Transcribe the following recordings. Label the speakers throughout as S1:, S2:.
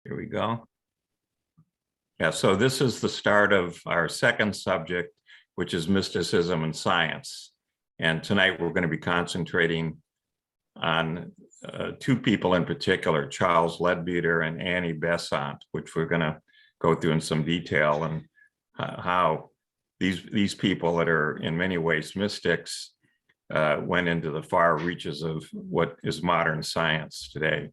S1: Here we go. Yeah, so this is the start of our second subject, which is mysticism and science. And tonight we're going to be concentrating on two people in particular, Charles Leadbeater and Annie Besant, which we're going to go through in some detail, and how these people that are in many ways mystics went into the far reaches of what is modern science today.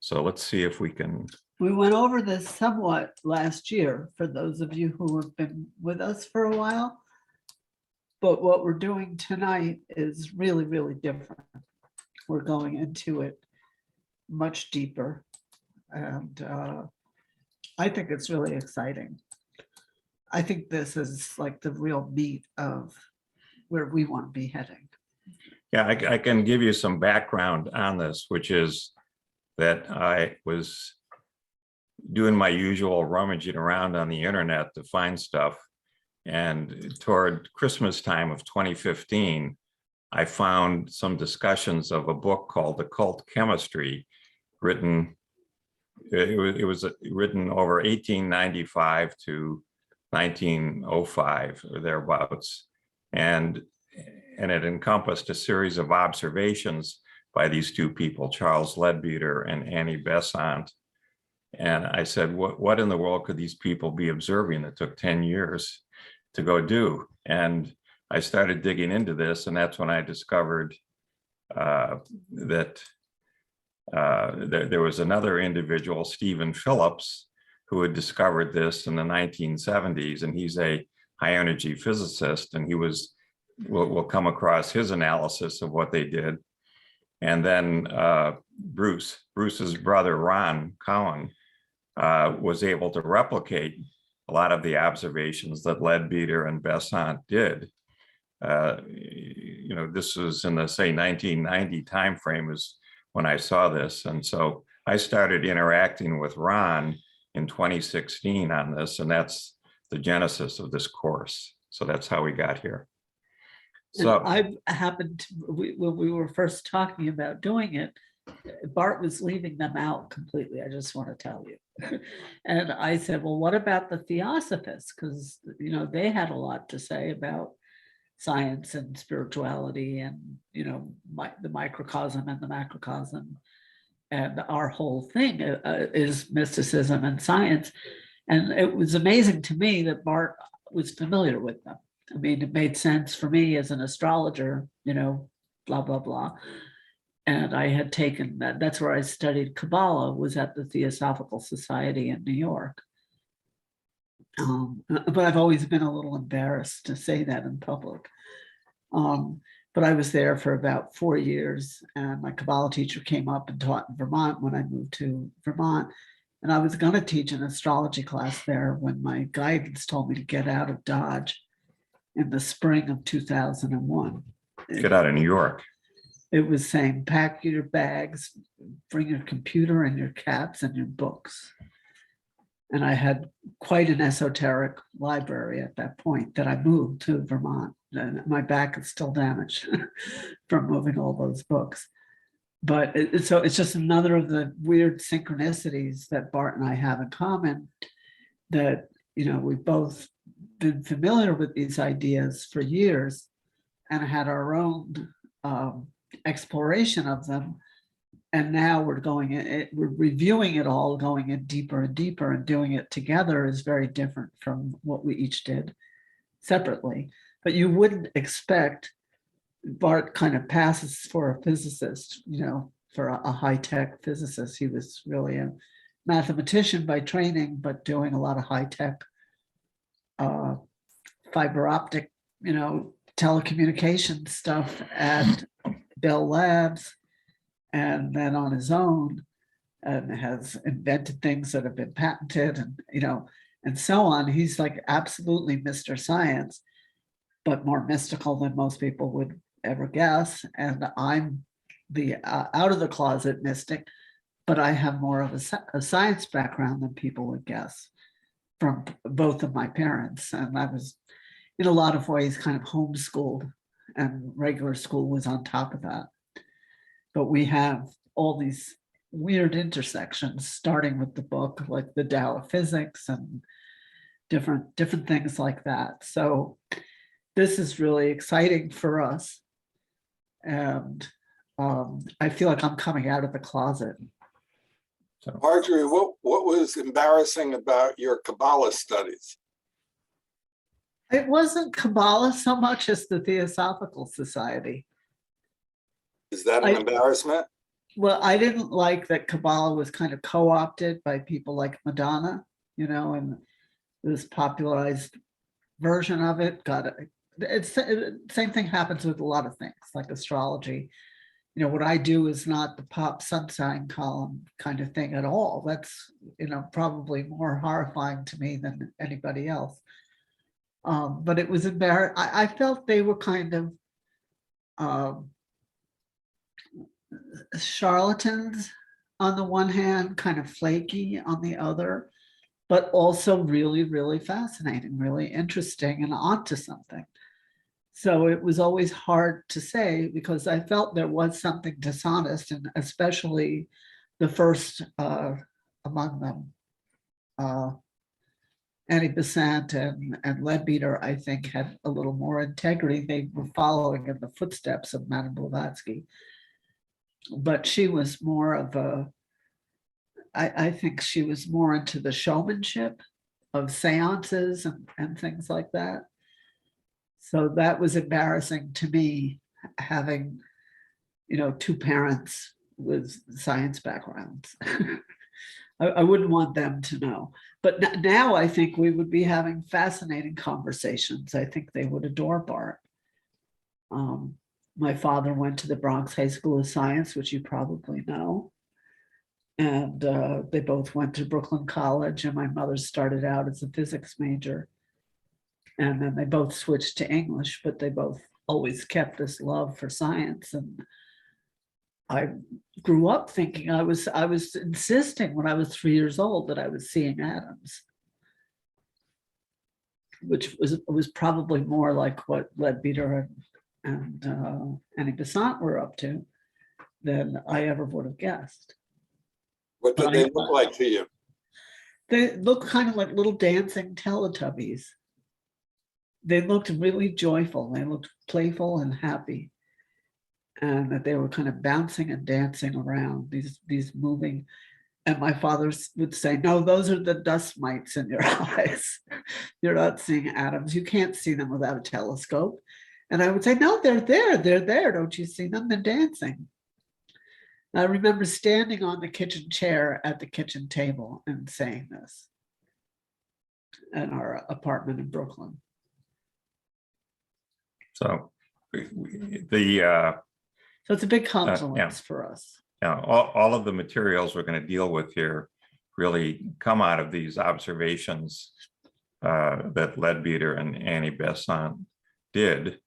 S1: So let's see if we can.
S2: We went over this somewhat last year for those of you who have been with us for a while. But what we're doing tonight is really, really different. We're going into it much deeper. And I think it's really exciting. I think this is like the real meat of where we want to be heading.
S1: Yeah, I can give you some background on this, which is that I was doing my usual rummaging around on the internet to find stuff. And toward Christmas time of 2015, I found some discussions of a book called Occult Chemistry, written, it was written over 1895 to 1905 or thereabouts. And it encompassed a series of observations by these two people, Charles Leadbeater and Annie Besant. And I said, what in the world could these people be observing that took 10 years to go do? And I started digging into this, and that's when I discovered that there was another individual, Stephen Phillips, who had discovered this in the 1970s, and he's a high energy physicist, and we'll come across his analysis of what they did. And then Bruce's brother, Ron Cowan, was able to replicate a lot of the observations that Leadbeater and Besant did. This was in the, say, 1990 timeframe is when I saw this. And so I started interacting with Ron in 2016 on this, and that's the genesis of this course. So that's how we got here. So
S2: I happened to, when we were first talking about doing it, Bart was leaving them out completely. I just want to tell you. And I said, well, what about the Theosophists? Because, they had a lot to say about science and spirituality and, the microcosm and the macrocosm. And our whole thing is mysticism and science. And it was amazing to me that Bart was familiar with them. I mean, it made sense for me as an astrologer, blah, blah, blah. And I had taken that. That's where I studied Kabbalah, was at the Theosophical Society in New York. But I've always been a little embarrassed to say that in public. But I was there for about 4 years, and my Kabbalah teacher came up and taught in Vermont when I moved to Vermont. And I was going to teach an astrology class there when my guidance told me to get out of Dodge in the spring of 2001.
S1: get out of New York.
S2: It was saying, pack your bags, bring your computer and your cats and your books. And I had quite an esoteric library at that point that I moved to Vermont. And my back is still damaged from moving all those books. But so it's just another of the weird synchronicities that Bart and I have in common, that, we've both been familiar with these ideas for years and had our own exploration of them. And now we're reviewing it all, going in deeper and deeper, and doing it together is very different from what we each did separately. But you wouldn't expect Bart kind of passes for a physicist, for a high-tech physicist. He was really a mathematician by training, but doing a lot of high-tech fiber optic, telecommunication stuff at Bell Labs, and then on his own, and has invented things that have been patented, and and so on. He's like absolutely Mr. Science, but more mystical than most people would ever guess. And I'm the out of the closet mystic, but I have more of a science background than people would guess from both of my parents. And I was in a lot of ways kind of homeschooled, and regular school was on top of that. But we have all these weird intersections, starting with the book, like the Tao of Physics and different things like that. So this is really exciting for us. And I feel like I'm coming out of the closet.
S1: So,
S3: Marjorie, what was embarrassing about your Kabbalah studies?
S2: It wasn't Kabbalah so much as the Theosophical Society.
S3: Is that an embarrassment?
S2: Well, I didn't like that Kabbalah was kind of co-opted by people like Madonna, you know, and this popularized version of it same thing happens with a lot of things like astrology. You know, what I do is not the pop sun sign column kind of thing at all. That's, you know, probably more horrifying to me than anybody else. But it was embarrassing. I felt they were kind of charlatans on the one hand, kind of flaky on the other, but also really, really fascinating, really interesting and onto something. So it was always hard to say because I felt there was something dishonest, and especially the first among them, Annie Besant and Leadbeater, I think, had a little more integrity. They were following in the footsteps of Madame Blavatsky. But she was more of I think she was more into the showmanship of seances and things like that. So that was embarrassing to me, having, you know, two parents with science backgrounds. I wouldn't want them to know. But now I think we would be having fascinating conversations. I think they would adore Bart. My father went to the Bronx High School of Science, which you probably know. And they both went to Brooklyn College, and my mother started out as a physics major. And then they both switched to English, but they both always kept this love for science. And I grew up thinking I was insisting when I was 3 years old that I was seeing atoms, which was probably more like what Leadbeater and Annie Besant were up to than I ever would have guessed.
S3: What did they look like to you?
S2: They looked kind of like little dancing Teletubbies. They looked really joyful. They looked playful and happy. And that they were kind of bouncing and dancing around, these moving. And my father would say, no, those are the dust mites in your eyes. You're not seeing atoms. You can't see them without a telescope. And I would say, no, they're there. Don't you see them? They're dancing. I remember standing on the kitchen chair at the kitchen table and saying this in our apartment in Brooklyn.
S1: so
S2: So it's a big confluence for us.
S1: all of the materials we're going to deal with here really come out of these observations that Leadbeater and Annie Besant did.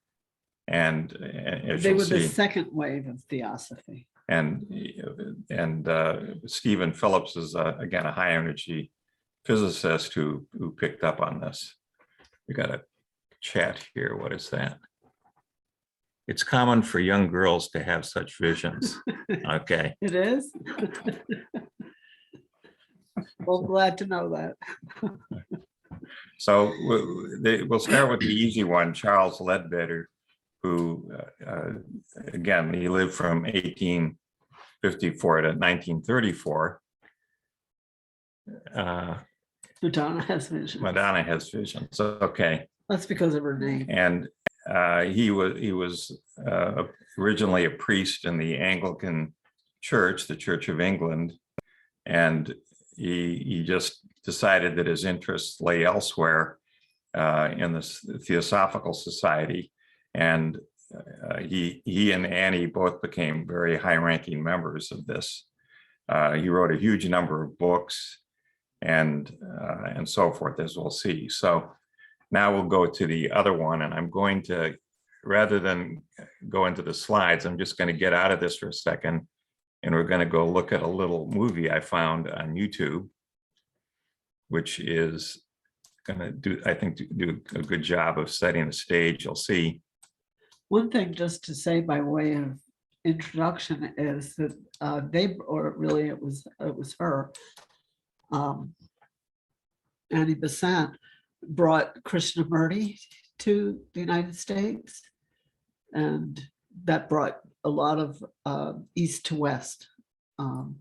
S1: And as
S2: They
S1: you'll
S2: were the
S1: see,
S2: second wave of Theosophy.
S1: and Stephen Phillips is again a high energy physicist who picked up on this. We got a chat here. What is that? It's common for young girls to have such visions. Okay.
S2: It is? Well, glad to know that.
S1: So we'll start with the easy one, Charles Leadbeater, who, again, he lived from 1854 to 1934.
S2: Madonna has vision.
S1: Madonna has visions. Okay.
S2: That's because of her name.
S1: And he was originally a priest in the Anglican Church, the Church of England, and he just decided that his interests lay elsewhere in the Theosophical Society, and he and Annie both became very high-ranking members of this. He wrote a huge number of books and so forth, as we'll see. So now we'll go to the other one, and I'm going to, rather than go into the slides, I'm just going to get out of this for a second, and we're going to go look at a little movie I found on YouTube, which is going to do, I think, do a good job of setting the stage. You'll see.
S2: One thing just to say by way of introduction is that it was her, Annie Besant, brought Krishnamurti to the United States, and that brought a lot of east to west,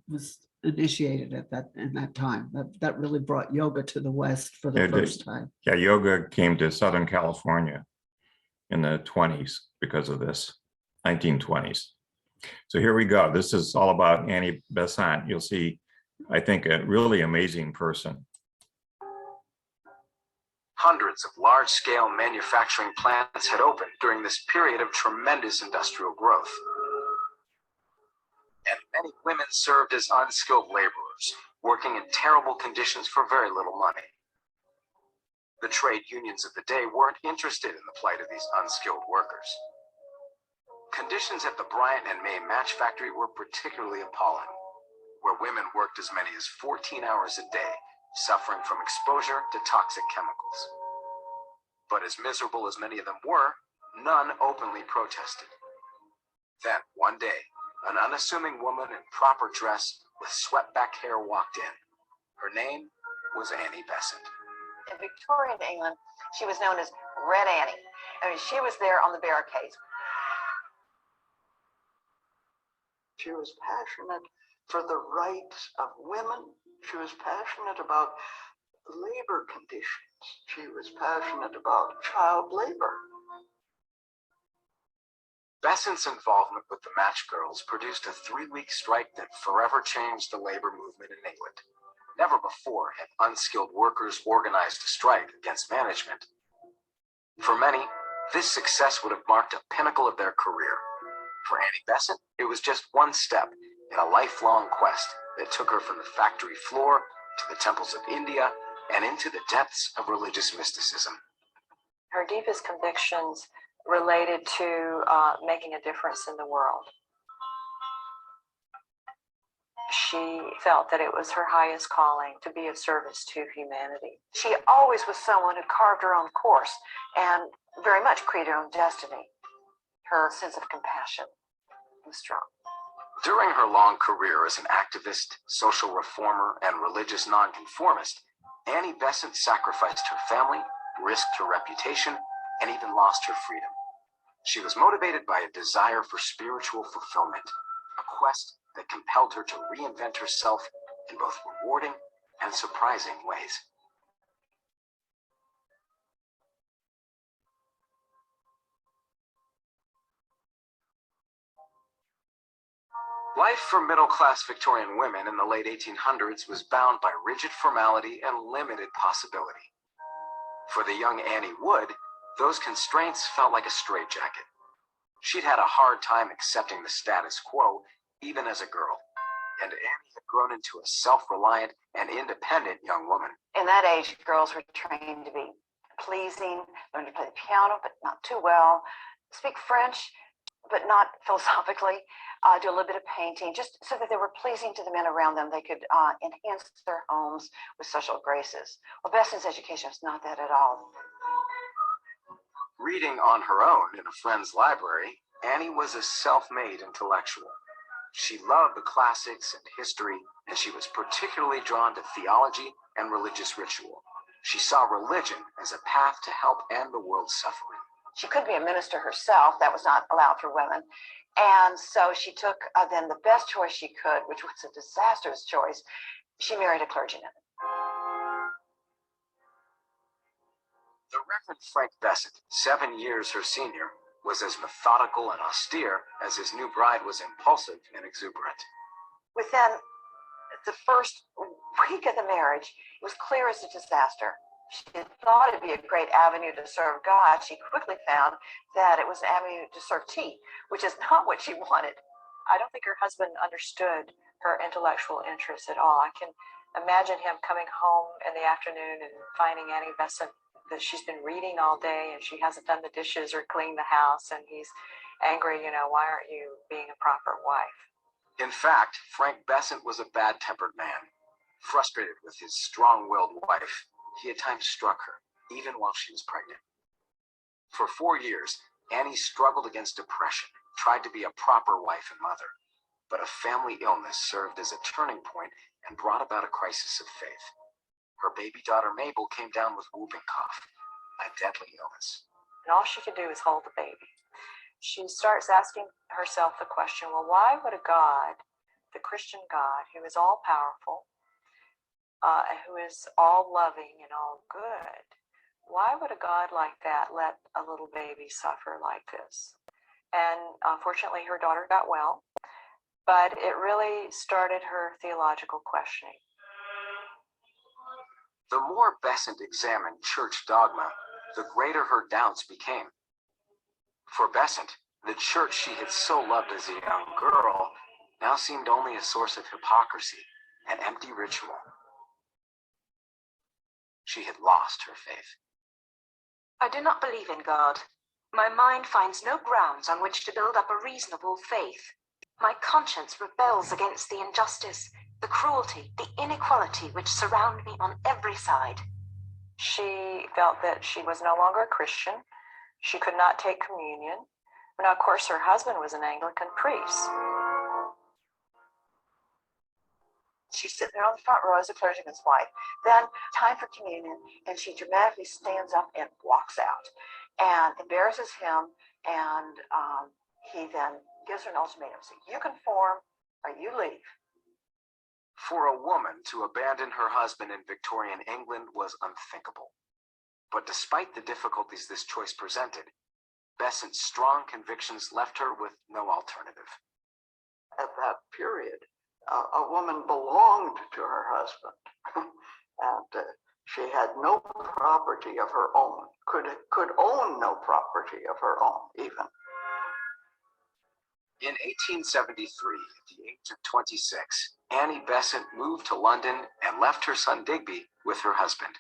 S2: was initiated in that time. That really brought yoga to the West for the
S1: It did.
S2: first time.
S1: Yeah, yoga came to Southern California in the 20s because of this, 1920s. So here we go. This is all about Annie Besant. You'll see, I think, a really amazing person.
S4: Hundreds of large-scale manufacturing plants had opened during this period of tremendous industrial growth. And many women served as unskilled laborers, working in terrible conditions for very little money. The trade unions of the day weren't interested in the plight of these unskilled workers. Conditions at the Bryant and May match factory were particularly appalling, where women worked as many as 14 hours a day, suffering from exposure to toxic chemicals. But as miserable as many of them were, none openly protested. Then, one day, an unassuming woman in proper dress with swept-back hair walked in. Her name was Annie Besant.
S5: In Victorian England, she was known as Red Annie. I mean, she was there on the barricades.
S6: She was passionate for the rights of women. She was passionate about labor conditions. She was passionate about child labor.
S4: Besant's involvement with the Match Girls produced a 3-week strike that forever changed the labor movement in England. Never before had unskilled workers organized a strike against management. For many, this success would have marked a pinnacle of their career. For Annie Besant, it was just one step in a lifelong quest that took her from the factory floor to the temples of India and into the depths of religious mysticism.
S5: Her deepest convictions related to making a difference in the world. She felt that it was her highest calling to be of service to humanity. She always was someone who carved her own course and very much created her own destiny. Her sense of compassion was strong.
S4: During her long career as an activist, social reformer, and religious nonconformist, Annie Besant sacrificed her family, risked her reputation, and even lost her freedom. She was motivated by a desire for spiritual fulfillment, a quest that compelled her to reinvent herself in both rewarding and surprising ways. Life for middle-class Victorian women in the late 1800s was bound by rigid formality and limited possibility. For the young Annie Wood, those constraints felt like a straitjacket. She'd had a hard time accepting the status quo, even as a girl, and Annie had grown into a self-reliant and independent young woman.
S5: In that age, girls were trained to be pleasing, learn to play the piano, but not too well, speak French, but not philosophically, do a little bit of painting, just so that they were pleasing to the men around them. They could enhance their homes with social graces. Well, Besant's education was not that at all.
S4: Reading on her own in a friend's library, Annie was a self-made intellectual. She loved the classics and history, and she was particularly drawn to theology and religious ritual. She saw religion as a path to help end the world's suffering.
S5: She couldn't be a minister herself. That was not allowed for women. And so she took then the best choice she could, which was a disastrous choice. She married a clergyman.
S4: The Reverend Frank Besant, 7 years her senior, was as methodical and austere as his new bride was impulsive and exuberant.
S5: Within the first week of the marriage, it was clear as a disaster. She thought it'd be a great avenue to serve God. She quickly found that it was an avenue to serve tea, which is not what she wanted.
S7: I don't think her husband understood her intellectual interests at all. I can imagine him coming home in the afternoon and finding Annie Besant that she's been reading all day and she hasn't done the dishes or cleaned the house, and he's angry, why aren't you being a proper wife?
S4: In fact, Frank Besant was a bad-tempered man. Frustrated with his strong-willed wife, he at times struck her, even while she was pregnant. For 4 years, Annie struggled against depression, tried to be a proper wife and mother, but a family illness served as a turning point and brought about a crisis of faith. Her baby daughter Mabel came down with whooping cough, a deadly illness.
S7: And all she could do is hold the baby. She starts asking herself the question, well, why would a God, the Christian God, who is all powerful, who is all loving and all good, why would a God like that let a little baby suffer like this? And fortunately, her daughter got well, but it really started her theological questioning.
S4: The more Besant examined church dogma, the greater her doubts became. For Besant, the church she had so loved as a young girl now seemed only a source of hypocrisy and empty ritual. She had lost her faith.
S8: I do not believe in God. My mind finds no grounds on which to build up a reasonable faith. My conscience rebels against the injustice, the cruelty, the inequality which surround me on every side.
S7: She felt that she was no longer a Christian. She could not take communion. Now, of course, her husband was an Anglican priest.
S5: She's sitting there on the front row as a clergyman's wife. Then time for communion, and she dramatically stands up and walks out and embarrasses him, and he then gives her an ultimatum. So you conform or you leave.
S4: For a woman to abandon her husband in Victorian England was unthinkable. But despite the difficulties this choice presented, Besant's strong convictions left her with no alternative.
S6: At that period, a woman belonged to her husband, and she had no property of her own, could own no property of her own even.
S4: In 1873, at the age of 26, Annie Besant moved to London and left her son Digby with her husband.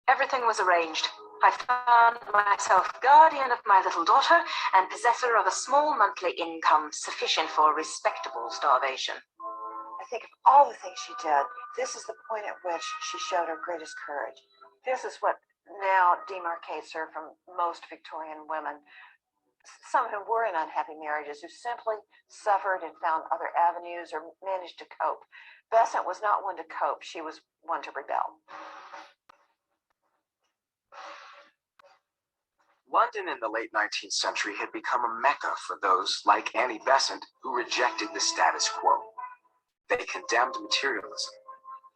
S8: Everything was arranged. I found myself guardian of my little daughter and possessor of a small monthly income sufficient for respectable starvation.
S5: I think of all the things she did, this is the point at which she showed her greatest courage. This is what now demarcates her from most Victorian women, some who were in unhappy marriages, who simply suffered and found other avenues or managed to cope. Besant was not one to cope, she was one to rebel.
S4: London in the late 19th century had become a mecca for those, like Annie Besant, who rejected the status quo. They condemned materialism,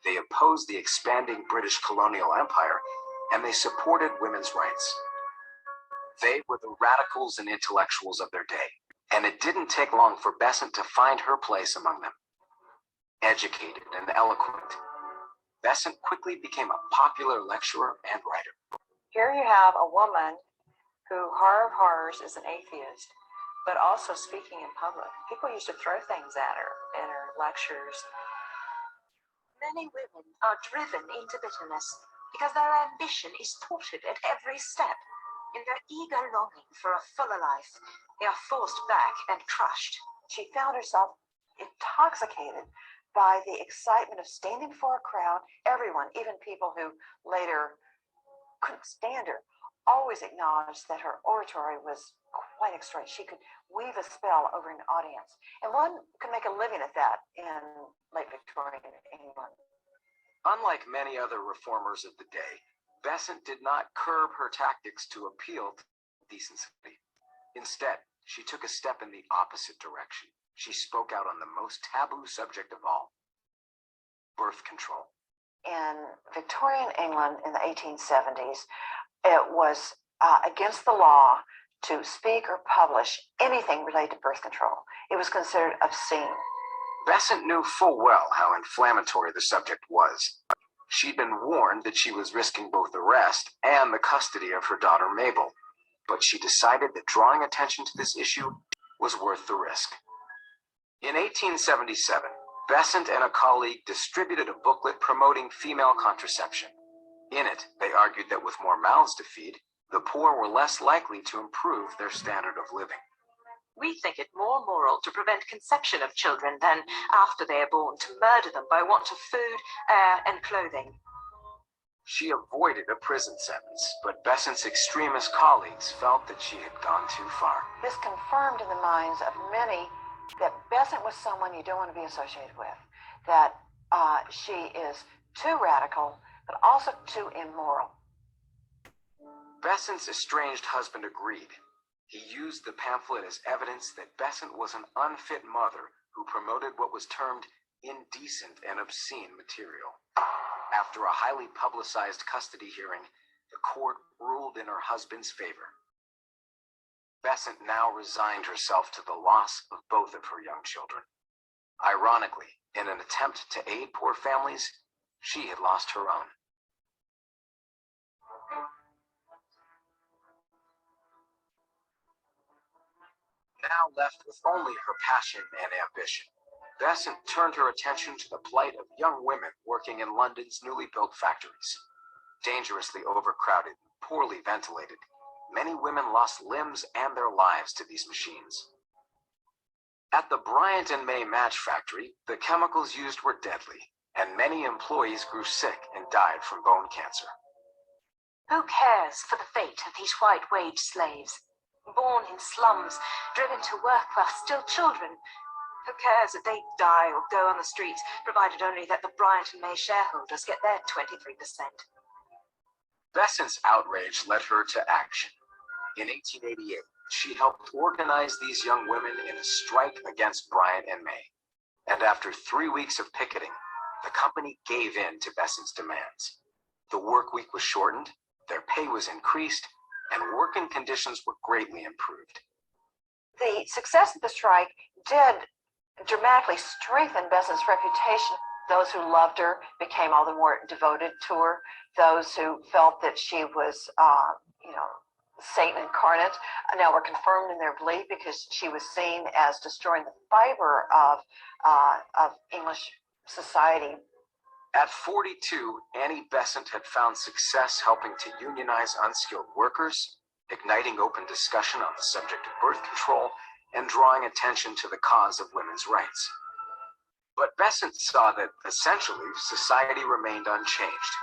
S4: they opposed the expanding British colonial empire, and they supported women's rights. They were the radicals and intellectuals of their day, and it didn't take long for Besant to find her place among them. Educated and eloquent, Besant quickly became a popular lecturer and writer.
S7: Here you have a woman who, horror of horrors, is an atheist, but also speaking in public. People used to throw things at her in her lectures.
S8: Many women are driven into bitterness because their ambition is thwarted at every step. In their eager longing for a fuller life, they are forced back and crushed.
S5: She found herself intoxicated by the excitement of standing before a crowd. Everyone, even people who later couldn't stand her, always acknowledged that her oratory was quite extraordinary. She could weave a spell over an audience, and one could make a living at that in late Victorian England.
S4: Unlike many other reformers of the day, Besant did not curb her tactics to appeal to decency. Instead, she took a step in the opposite direction. She spoke out on the most taboo subject of all: birth control.
S5: In Victorian England in the 1870s, it was against the law to speak or publish anything related to birth control. It was considered obscene.
S4: Besant knew full well how inflammatory the subject was. She'd been warned that she was risking both arrest and the custody of her daughter Mabel, but she decided that drawing attention to this issue was worth the risk. In 1877, Besant and a colleague distributed a booklet promoting female contraception. In it, they argued that with more mouths to feed, the poor were less likely to improve their standard of living.
S8: We think it more moral to prevent conception of children than, after they are born, to murder them by want of food, air, and clothing.
S4: She avoided a prison sentence, but Besant's extremist colleagues felt that she had gone too far.
S5: This confirmed in the minds of many that Besant was someone you don't want to be associated with, that she is too radical, but also too immoral.
S4: Besant's estranged husband agreed. He used the pamphlet as evidence that Besant was an unfit mother who promoted what was termed indecent and obscene material. After a highly publicized custody hearing, the court ruled in her husband's favor. Besant now resigned herself to the loss of both of her young children. Ironically, in an attempt to aid poor families, she had lost her own. Now left with only her passion and ambition, Besant turned her attention to the plight of young women working in London's newly built factories. Dangerously overcrowded, poorly ventilated, many women lost limbs and their lives to these machines. At the Bryant and May match factory, the chemicals used were deadly, and many employees grew sick and died from bone cancer.
S8: Who cares for the fate of these white-wage slaves, born in slums, driven to work while still children? Who cares if they die or go on the streets, provided only that the Bryant and May shareholders get their 23%?
S4: Besant's outrage led her to action. In 1888, she helped organize these young women in a strike against Bryant and May. And after 3 weeks of picketing, the company gave in to Besant's demands. The work week was shortened, their pay was increased, and working conditions were greatly improved.
S5: The success of the strike did dramatically strengthen Besant's reputation. Those who loved her became all the more devoted to her. Those who felt that she was, Satan incarnate, now were confirmed in their belief because she was seen as destroying the fiber of English society.
S4: At 42, Annie Besant had found success helping to unionize unskilled workers, igniting open discussion on the subject of birth control, and drawing attention to the cause of women's rights. But Besant saw that, essentially, society remained unchanged.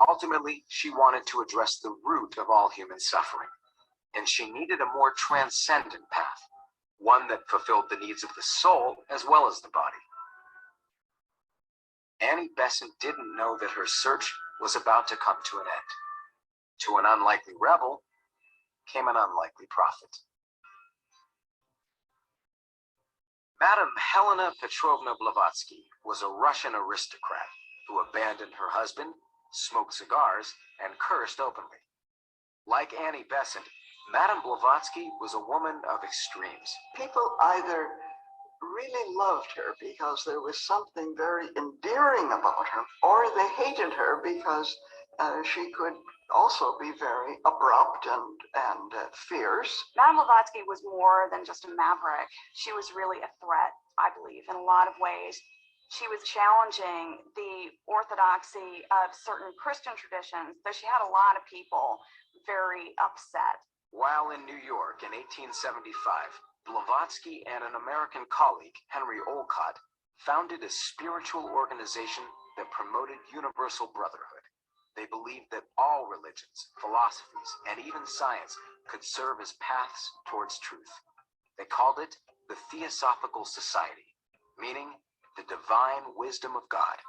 S4: Ultimately, she wanted to address the root of all human suffering, and she needed a more transcendent path, one that fulfilled the needs of the soul as well as the body. Annie Besant didn't know that her search was about to come to an end. To an unlikely rebel came an unlikely prophet. Madame Helena Petrovna Blavatsky was a Russian aristocrat who abandoned her husband, smoked cigars, and cursed openly. Like Annie Besant, Madame Blavatsky was a woman of extremes.
S6: People either really loved her because there was something very endearing about her, or they hated her because she could also be very abrupt and fierce.
S9: Madame Blavatsky was more than just a maverick. She was really a threat, I believe, in a lot of ways. She was challenging the orthodoxy of certain Christian traditions, though she had a lot of people very upset.
S4: While in New York in 1875, Blavatsky and an American colleague, Henry Olcott, founded a spiritual organization that promoted universal brotherhood. They believed that all religions, philosophies, and even science could serve as paths towards truth. They called it the Theosophical Society, meaning the divine wisdom of God.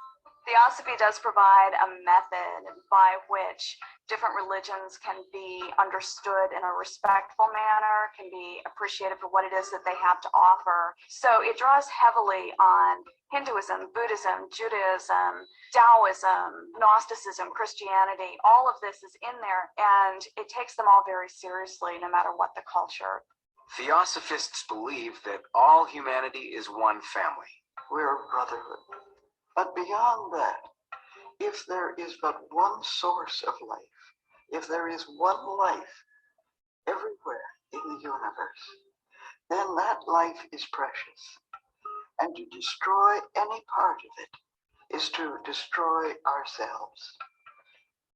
S9: Theosophy does provide a method by which different religions can be understood in a respectful manner, can be appreciated for what it is that they have to offer. So it draws heavily on Hinduism, Buddhism, Judaism, Taoism, Gnosticism, Christianity. All of this is in there, and it takes them all very seriously, no matter what the culture.
S4: Theosophists believe that all humanity is one family.
S6: We're a brotherhood. But beyond that, if there is but one source of life, if there is one life everywhere in the universe, then that life is precious. And to destroy any part of it is to destroy ourselves.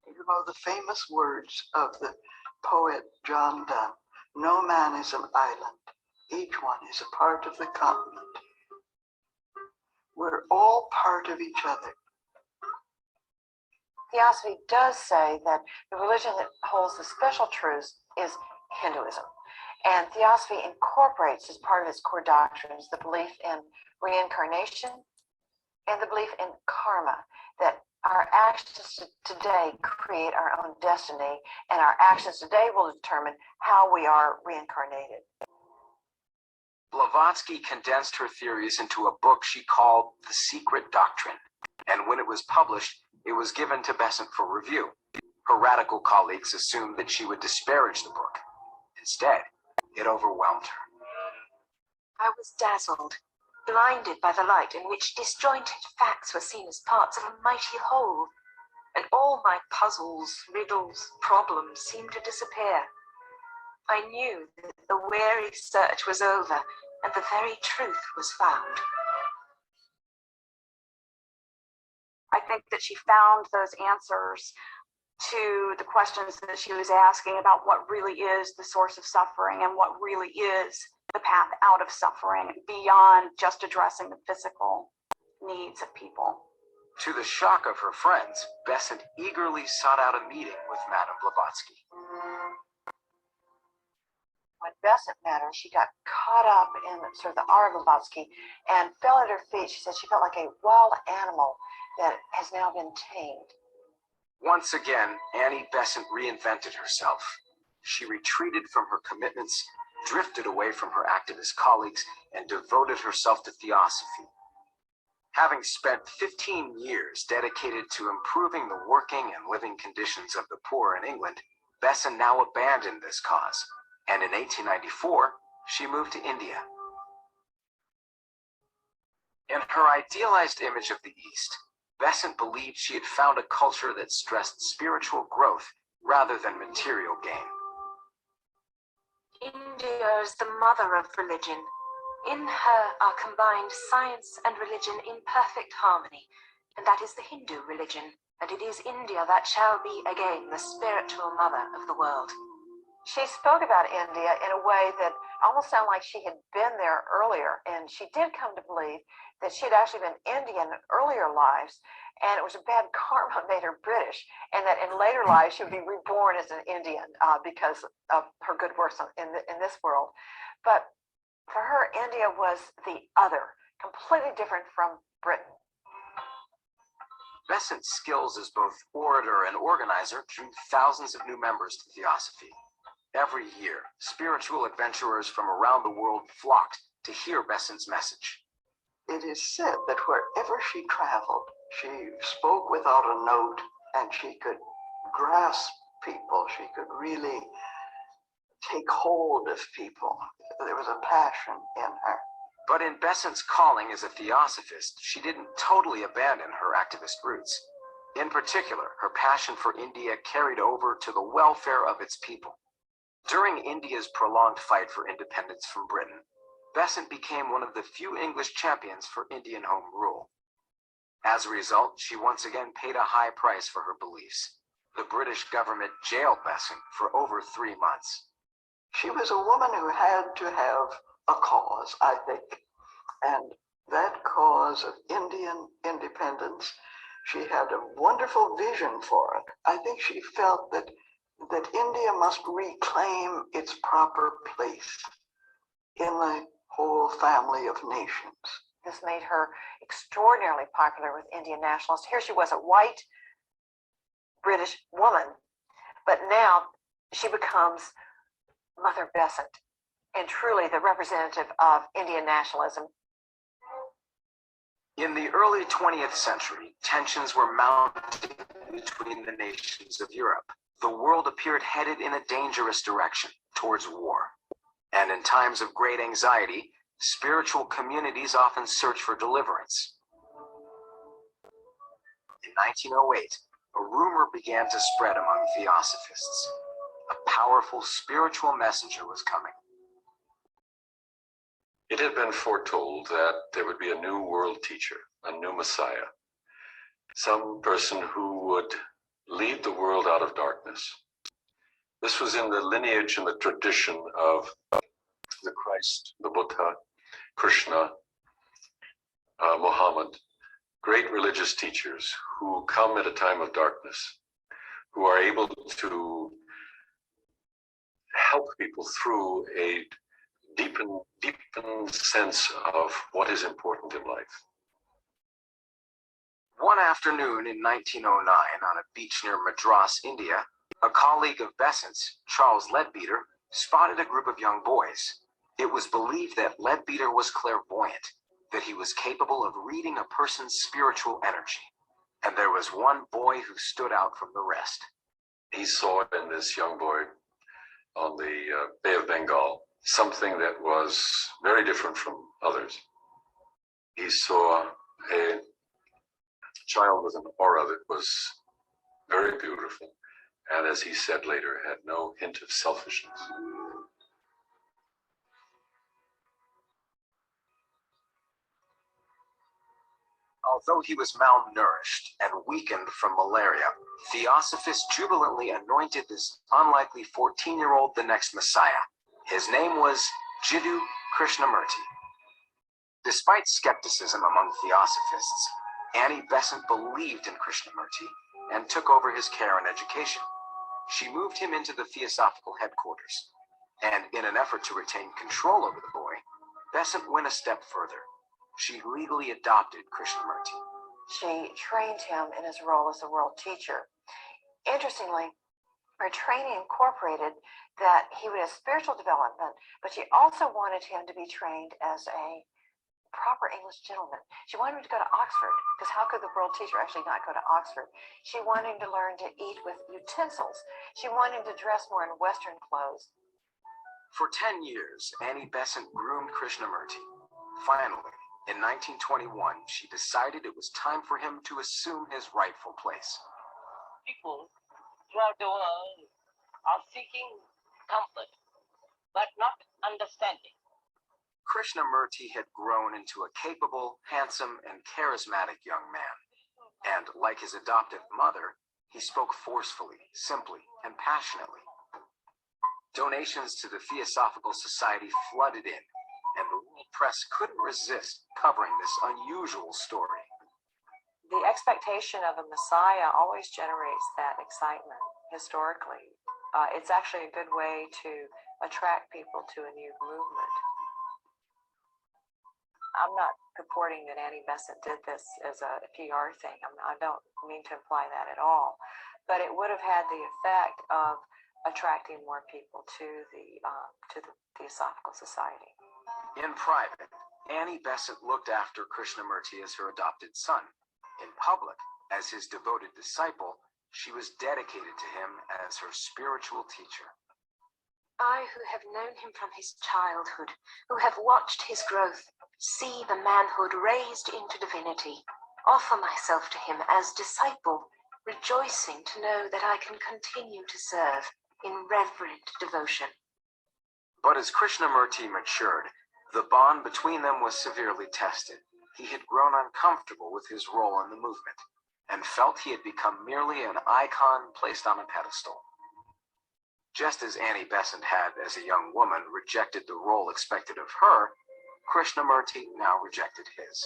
S6: You know the famous words of the poet John Donne, "No man is an island, each one is a part of the continent." We're all part of each other.
S5: Theosophy does say that the religion that holds the special truths is Hinduism. And Theosophy incorporates as part of its core doctrines the belief in reincarnation and the belief in karma, that our actions today create our own destiny, and our actions today will determine how we are reincarnated.
S4: Blavatsky condensed her theories into a book she called The Secret Doctrine, and when it was published, it was given to Besant for review. Her radical colleagues assumed that she would disparage the book. Instead, it overwhelmed her.
S8: I was dazzled, blinded by the light in which disjointed facts were seen as parts of a mighty whole, and all my puzzles, riddles, problems seemed to disappear. I knew that the weary search was over, and the very truth was found.
S9: I think that she found those answers to the questions that she was asking about what really is the source of suffering and what really is the path out of suffering beyond just addressing the physical needs of people.
S4: To the shock of her friends, Besant eagerly sought out a meeting with Madame Blavatsky.
S5: When Besant met her, she got caught up in sort of the art of Blavatsky and fell at her feet. She said she felt like a wild animal that has now been tamed.
S4: Once again, Annie Besant reinvented herself. She retreated from her commitments, drifted away from her activist colleagues, and devoted herself to Theosophy. Having spent 15 years dedicated to improving the working and living conditions of the poor in England, Besant now abandoned this cause, and in 1894, she moved to India. In her idealized image of the East, Besant believed she had found a culture that stressed spiritual growth rather than material gain.
S8: India is the mother of religion. In her are combined science and religion in perfect harmony, and that is the Hindu religion, and it is India that shall be again the spiritual mother of the world.
S5: She spoke about India in a way that almost sounded like she had been there earlier, and she did come to believe that she had actually been Indian in earlier lives, and it was a bad karma made her British, and that in later lives she would be reborn as an Indian because of her good works in this world. But for her, India was the other, completely different from Britain.
S4: Besant's skills as both orator and organizer drew thousands of new members to Theosophy. Every year, spiritual adventurers from around the world flocked to hear Besant's message.
S6: It is said that wherever she traveled, she spoke without a note, and she could grasp people. She could really take hold of people. There was a passion in her.
S4: But in Besant's calling as a theosophist, she didn't totally abandon her activist roots. In particular, her passion for India carried over to the welfare of its people. During India's prolonged fight for independence from Britain, Besant became one of the few English champions for Indian home rule. As a result, she once again paid a high price for her beliefs. The British government jailed Besant for over 3 months.
S6: She was a woman who had to have a cause, I think. And that cause of Indian independence, she had a wonderful vision for it. I think she felt that India must reclaim its proper place in the whole family of nations.
S5: This made her extraordinarily popular with Indian nationalists. Here she was, a white British woman, but now she becomes Mother Besant and truly the representative of Indian nationalism.
S4: In the early 20th century, tensions were mounting between the nations of Europe. The world appeared headed in a dangerous direction towards war. And in times of great anxiety, spiritual communities often search for deliverance. In 1908, a rumor began to spread among theosophists. A powerful spiritual messenger was coming.
S10: It had been foretold that there would be a new world teacher, a new Messiah, some person who would lead the world out of darkness. This was in the lineage and the tradition of the Christ, the Buddha, Krishna, Muhammad, great religious teachers who come at a time of darkness, who are able to help people through a deepened sense of what is important in life.
S4: One afternoon in 1909, on a beach near Madras, India, a colleague of Besant's, Charles Leadbeater, spotted a group of young boys. It was believed that Leadbeater was clairvoyant, that he was capable of reading a person's spiritual energy. And there was one boy who stood out from the rest.
S10: He saw in this young boy on the Bay of Bengal something that was very different from others. He saw a child with an aura that was very beautiful, and as he said later, had no hint of selfishness.
S4: Although he was malnourished and weakened from malaria, Theosophists jubilantly anointed this unlikely 14-year-old the next Messiah. His name was Jiddu Krishnamurti. Despite skepticism among Theosophists, Annie Besant believed in Krishnamurti and took over his care and education. She moved him into the Theosophical headquarters, and in an effort to retain control over the boy, Besant went a step further. She legally adopted Krishnamurti.
S5: She trained him in his role as a world teacher. Interestingly, her training incorporated that he would have spiritual development, but she also wanted him to be trained as a proper English gentleman. She wanted him to go to Oxford, because how could the world teacher actually not go to Oxford? She wanted him to learn to eat with utensils. She wanted him to dress more in Western clothes.
S4: For 10 years, Annie Besant groomed Krishnamurti. Finally, in 1921, she decided it was time for him to assume his rightful place.
S11: People throughout the world are seeking comfort, but not understanding.
S4: Krishnamurti had grown into a capable, handsome, and charismatic young man. And like his adoptive mother, he spoke forcefully, simply, and passionately. Donations to the Theosophical Society flooded in, and the world press couldn't resist covering this unusual story.
S7: The expectation of a Messiah always generates that excitement historically. It's actually a good way to attract people to a new movement. I'm not purporting that Annie Besant did this as a PR thing. I don't mean to imply that at all, but it would have had the effect of attracting more people to the Theosophical Society.
S4: In private, Annie Besant looked after Krishnamurti as her adopted son. In public, as his devoted disciple, she was dedicated to him as her spiritual teacher.
S8: I, who have known him from his childhood, who have watched his growth, see the manhood raised into divinity, offer myself to him as disciple, rejoicing to know that I can continue to serve in reverent devotion.
S4: But as Krishnamurti matured, the bond between them was severely tested. He had grown uncomfortable with his role in the movement and felt he had become merely an icon placed on a pedestal. Just as Annie Besant had, as a young woman, rejected the role expected of her, Krishnamurti now rejected his.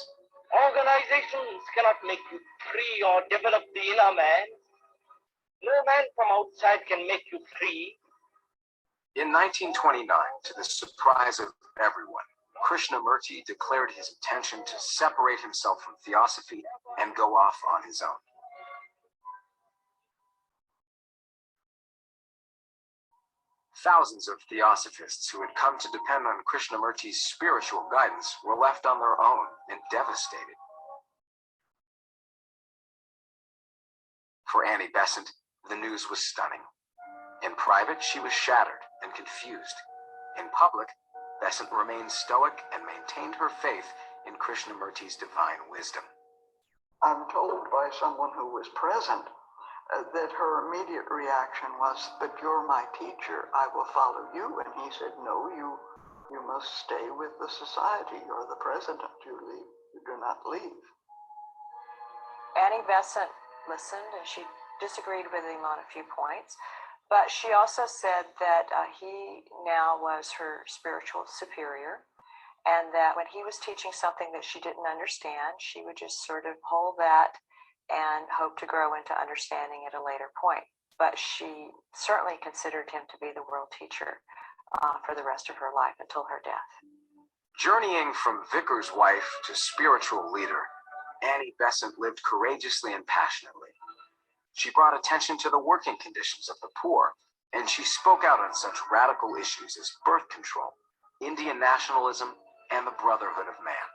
S11: Organizations cannot make you free or develop the inner man. No man from outside can make you free.
S4: In 1929, to the surprise of everyone, Krishnamurti declared his intention to separate himself from Theosophy and go off on his own. Thousands of Theosophists who had come to depend on Krishnamurti's spiritual guidance were left on their own and devastated. For Annie Besant, the news was stunning. In private, she was shattered and confused. In public, Besant remained stoic and maintained her faith in Krishnamurti's divine wisdom.
S6: I'm told by someone who was present that her immediate reaction was, "But you're my teacher, I will follow you." And he said, "No, you must stay with the society. You're the president. You do not leave."
S7: Annie Besant listened, and she disagreed with him on a few points, but she also said that he now was her spiritual superior, and that when he was teaching something that she didn't understand, she would just sort of hold that and hope to grow into understanding at a later point. But she certainly considered him to be the world teacher for the rest of her life until her death.
S4: Journeying from vicar's wife to spiritual leader, Annie Besant lived courageously and passionately. She brought attention to the working conditions of the poor, and she spoke out on such radical issues as birth control, Indian nationalism, and the brotherhood of man.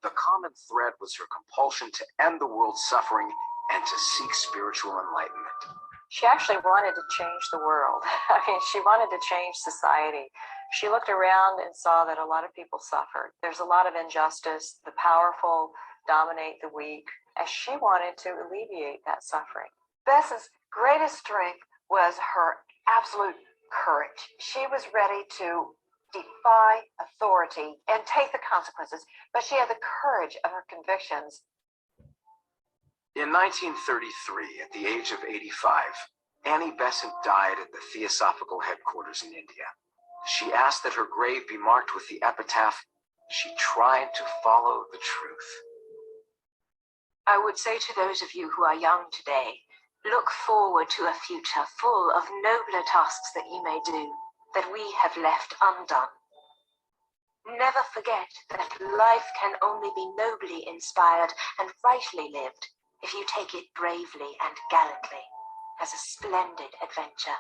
S4: The common thread was her compulsion to end the world's suffering and to seek spiritual enlightenment.
S7: She actually wanted to change the world. I mean, she wanted to change society. She looked around and saw that a lot of people suffered. There's a lot of injustice. The powerful dominate the weak, and she wanted to alleviate that suffering.
S5: Besant's greatest strength was her absolute courage. She was ready to defy authority and take the consequences, but she had the courage of her convictions.
S4: In 1933, at the age of 85, Annie Besant died at the Theosophical headquarters in India. She asked that her grave be marked with the epitaph, "She tried to follow the truth."
S8: I would say to those of you who are young today, look forward to a future full of nobler tasks that you may do, that we have left undone. Never forget that life can only be nobly inspired and rightly lived if you take it bravely and gallantly as a splendid adventure.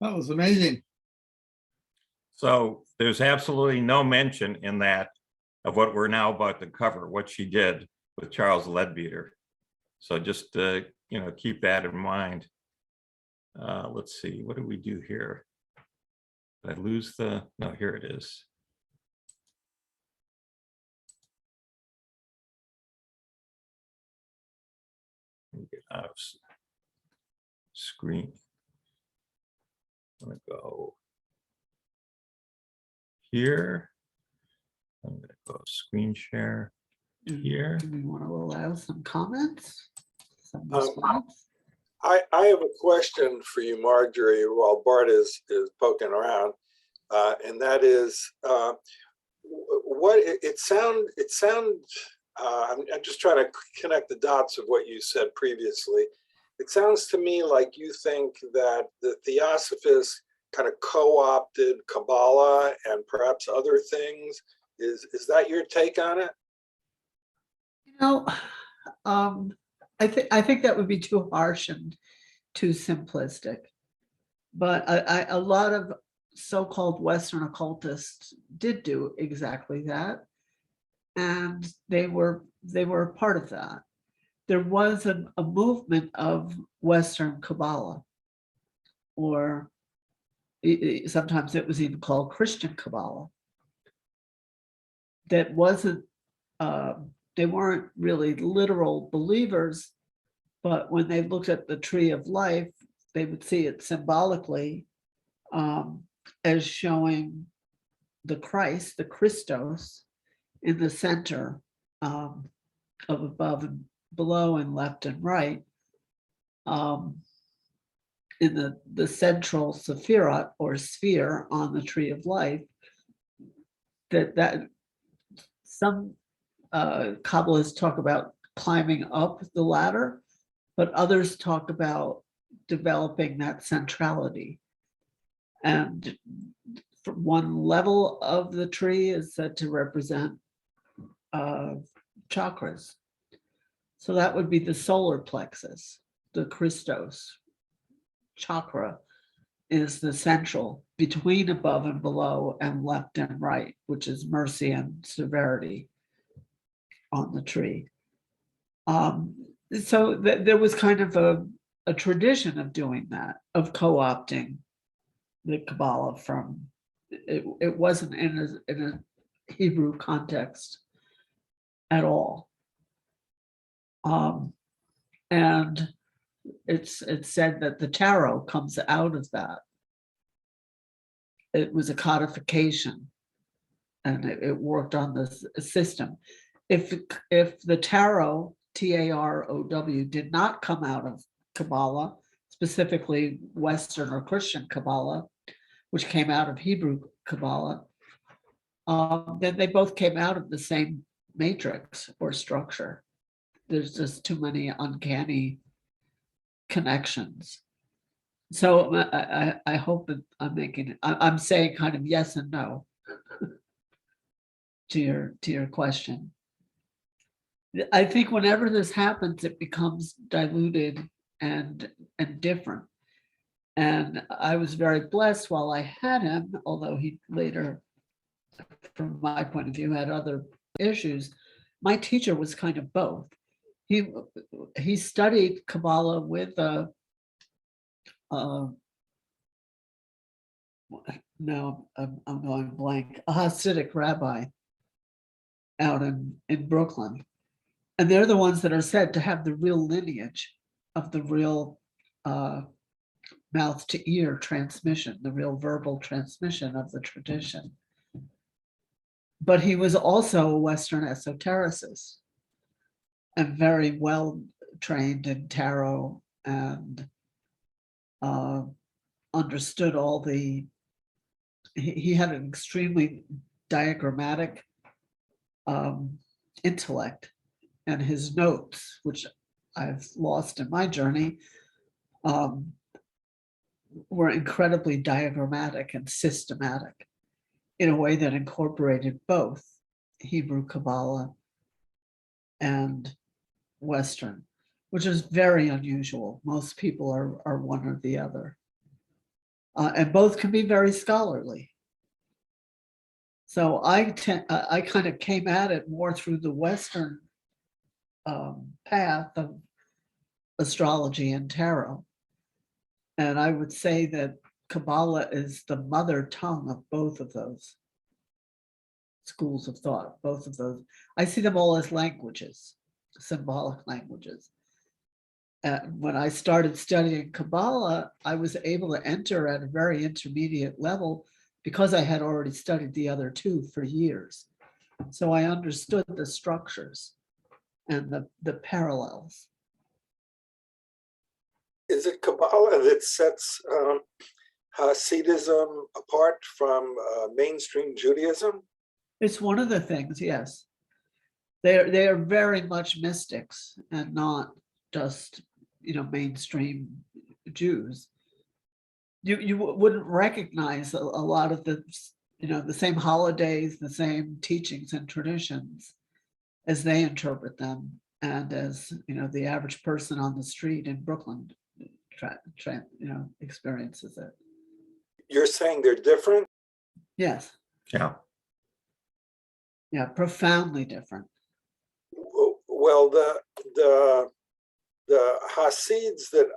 S12: That was amazing.
S1: So there's absolutely no mention in that of what we're now about to cover, what she did with Charles Leadbeater. So just keep that in mind. Let's see, what do we do here? Did I lose no, here it is. Let me get out of screen. I'm gonna go here. I'm gonna go screen share here.
S2: Do we want to allow some comments? Some
S3: Um,
S2: response?
S3: I have a question for you, Marjorie, while Bart is poking around, and that is, what it sound. I'm just trying to connect the dots of what you said previously. It sounds to me like you think that the Theosophists kind of co-opted Kabbalah and perhaps other things. Is that your take on it?
S2: I think that would be too harsh and too simplistic. But a lot of so-called Western occultists did do exactly that, and they were a part of that. There was a movement of Western Kabbalah, or sometimes it was even called Christian Kabbalah, that wasn't, they weren't really literal believers, but when they looked at the tree of life, they would see it symbolically as showing the Christ, the Christos, in the center of above and below and left and right, in the central sephirot or sphere on the tree of life, that some Kabbalists talk about climbing up the ladder, but others talk about developing that centrality. And one level of the tree is said to represent chakras. So that would be the solar plexus, the Christos. Chakra is the central between above and below and left and right, which is mercy and severity on the tree. So there was kind of a tradition of doing that, of co-opting the Kabbalah from, it wasn't in a Hebrew context at all. And it's said that the tarot comes out of that. It was a codification and it worked on the system. If the tarot, T-A-R-O-W, did not come out of Kabbalah, specifically Western or Christian Kabbalah, which came out of Hebrew Kabbalah, then they both came out of the same matrix or structure. There's just too many uncanny connections. So I hope that I'm making it. I'm saying kind of yes and no to your question. I think whenever this happens, it becomes diluted and different. And I was very blessed while I had him, although he later, from my point of view, had other issues. My teacher was kind of both. He studied Kabbalah with no, I'm going blank, a Hasidic rabbi out in Brooklyn. And they're the ones that are said to have the real lineage of the real mouth to ear transmission, the real verbal transmission of the tradition. But he was also a Western esotericist and very well trained in tarot and understood all the, he had an extremely diagrammatic intellect, and his notes, which I've lost in my journey, were incredibly diagrammatic and systematic in a way that incorporated both Hebrew Kabbalah and Western, which is very unusual. Most people are one or the other. And both can be very scholarly. So I kind of came at it more through the Western path of astrology and tarot. And I would say that Kabbalah is the mother tongue of both of those schools of thought, both of those. I see them all as languages, symbolic languages. When I started studying Kabbalah, I was able to enter at a very intermediate level because I had already studied the other two for years. So I understood the structures and the parallels.
S3: Is it Kabbalah that sets Hasidism apart from mainstream Judaism?
S2: It's one of the things, yes. They are very much mystics and not just, mainstream Jews. You wouldn't recognize a lot of the, the same holidays, the same teachings and traditions as they interpret them, and as the average person on the street in Brooklyn experiences it.
S3: You're saying they're different?
S2: Yes.
S1: Yeah.
S2: Yeah, profoundly different.
S3: Well, the Hasids that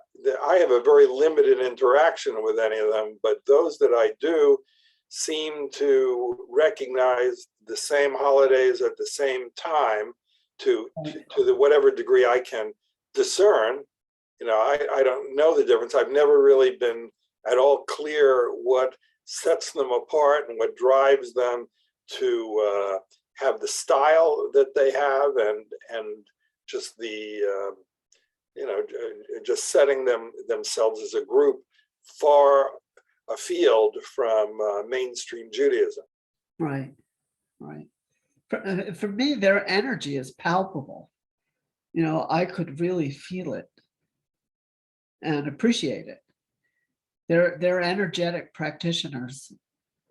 S3: I have a very limited interaction with any of them, but those that I do seem to recognize the same holidays at the same time to the whatever degree I can discern. I don't know the difference. I've never really been at all clear what sets them apart and what drives them to have the style that they have, and just the just setting themselves as a group far afield from mainstream Judaism.
S2: Right. For me, their energy is palpable. I could really feel it and appreciate it. They're energetic practitioners,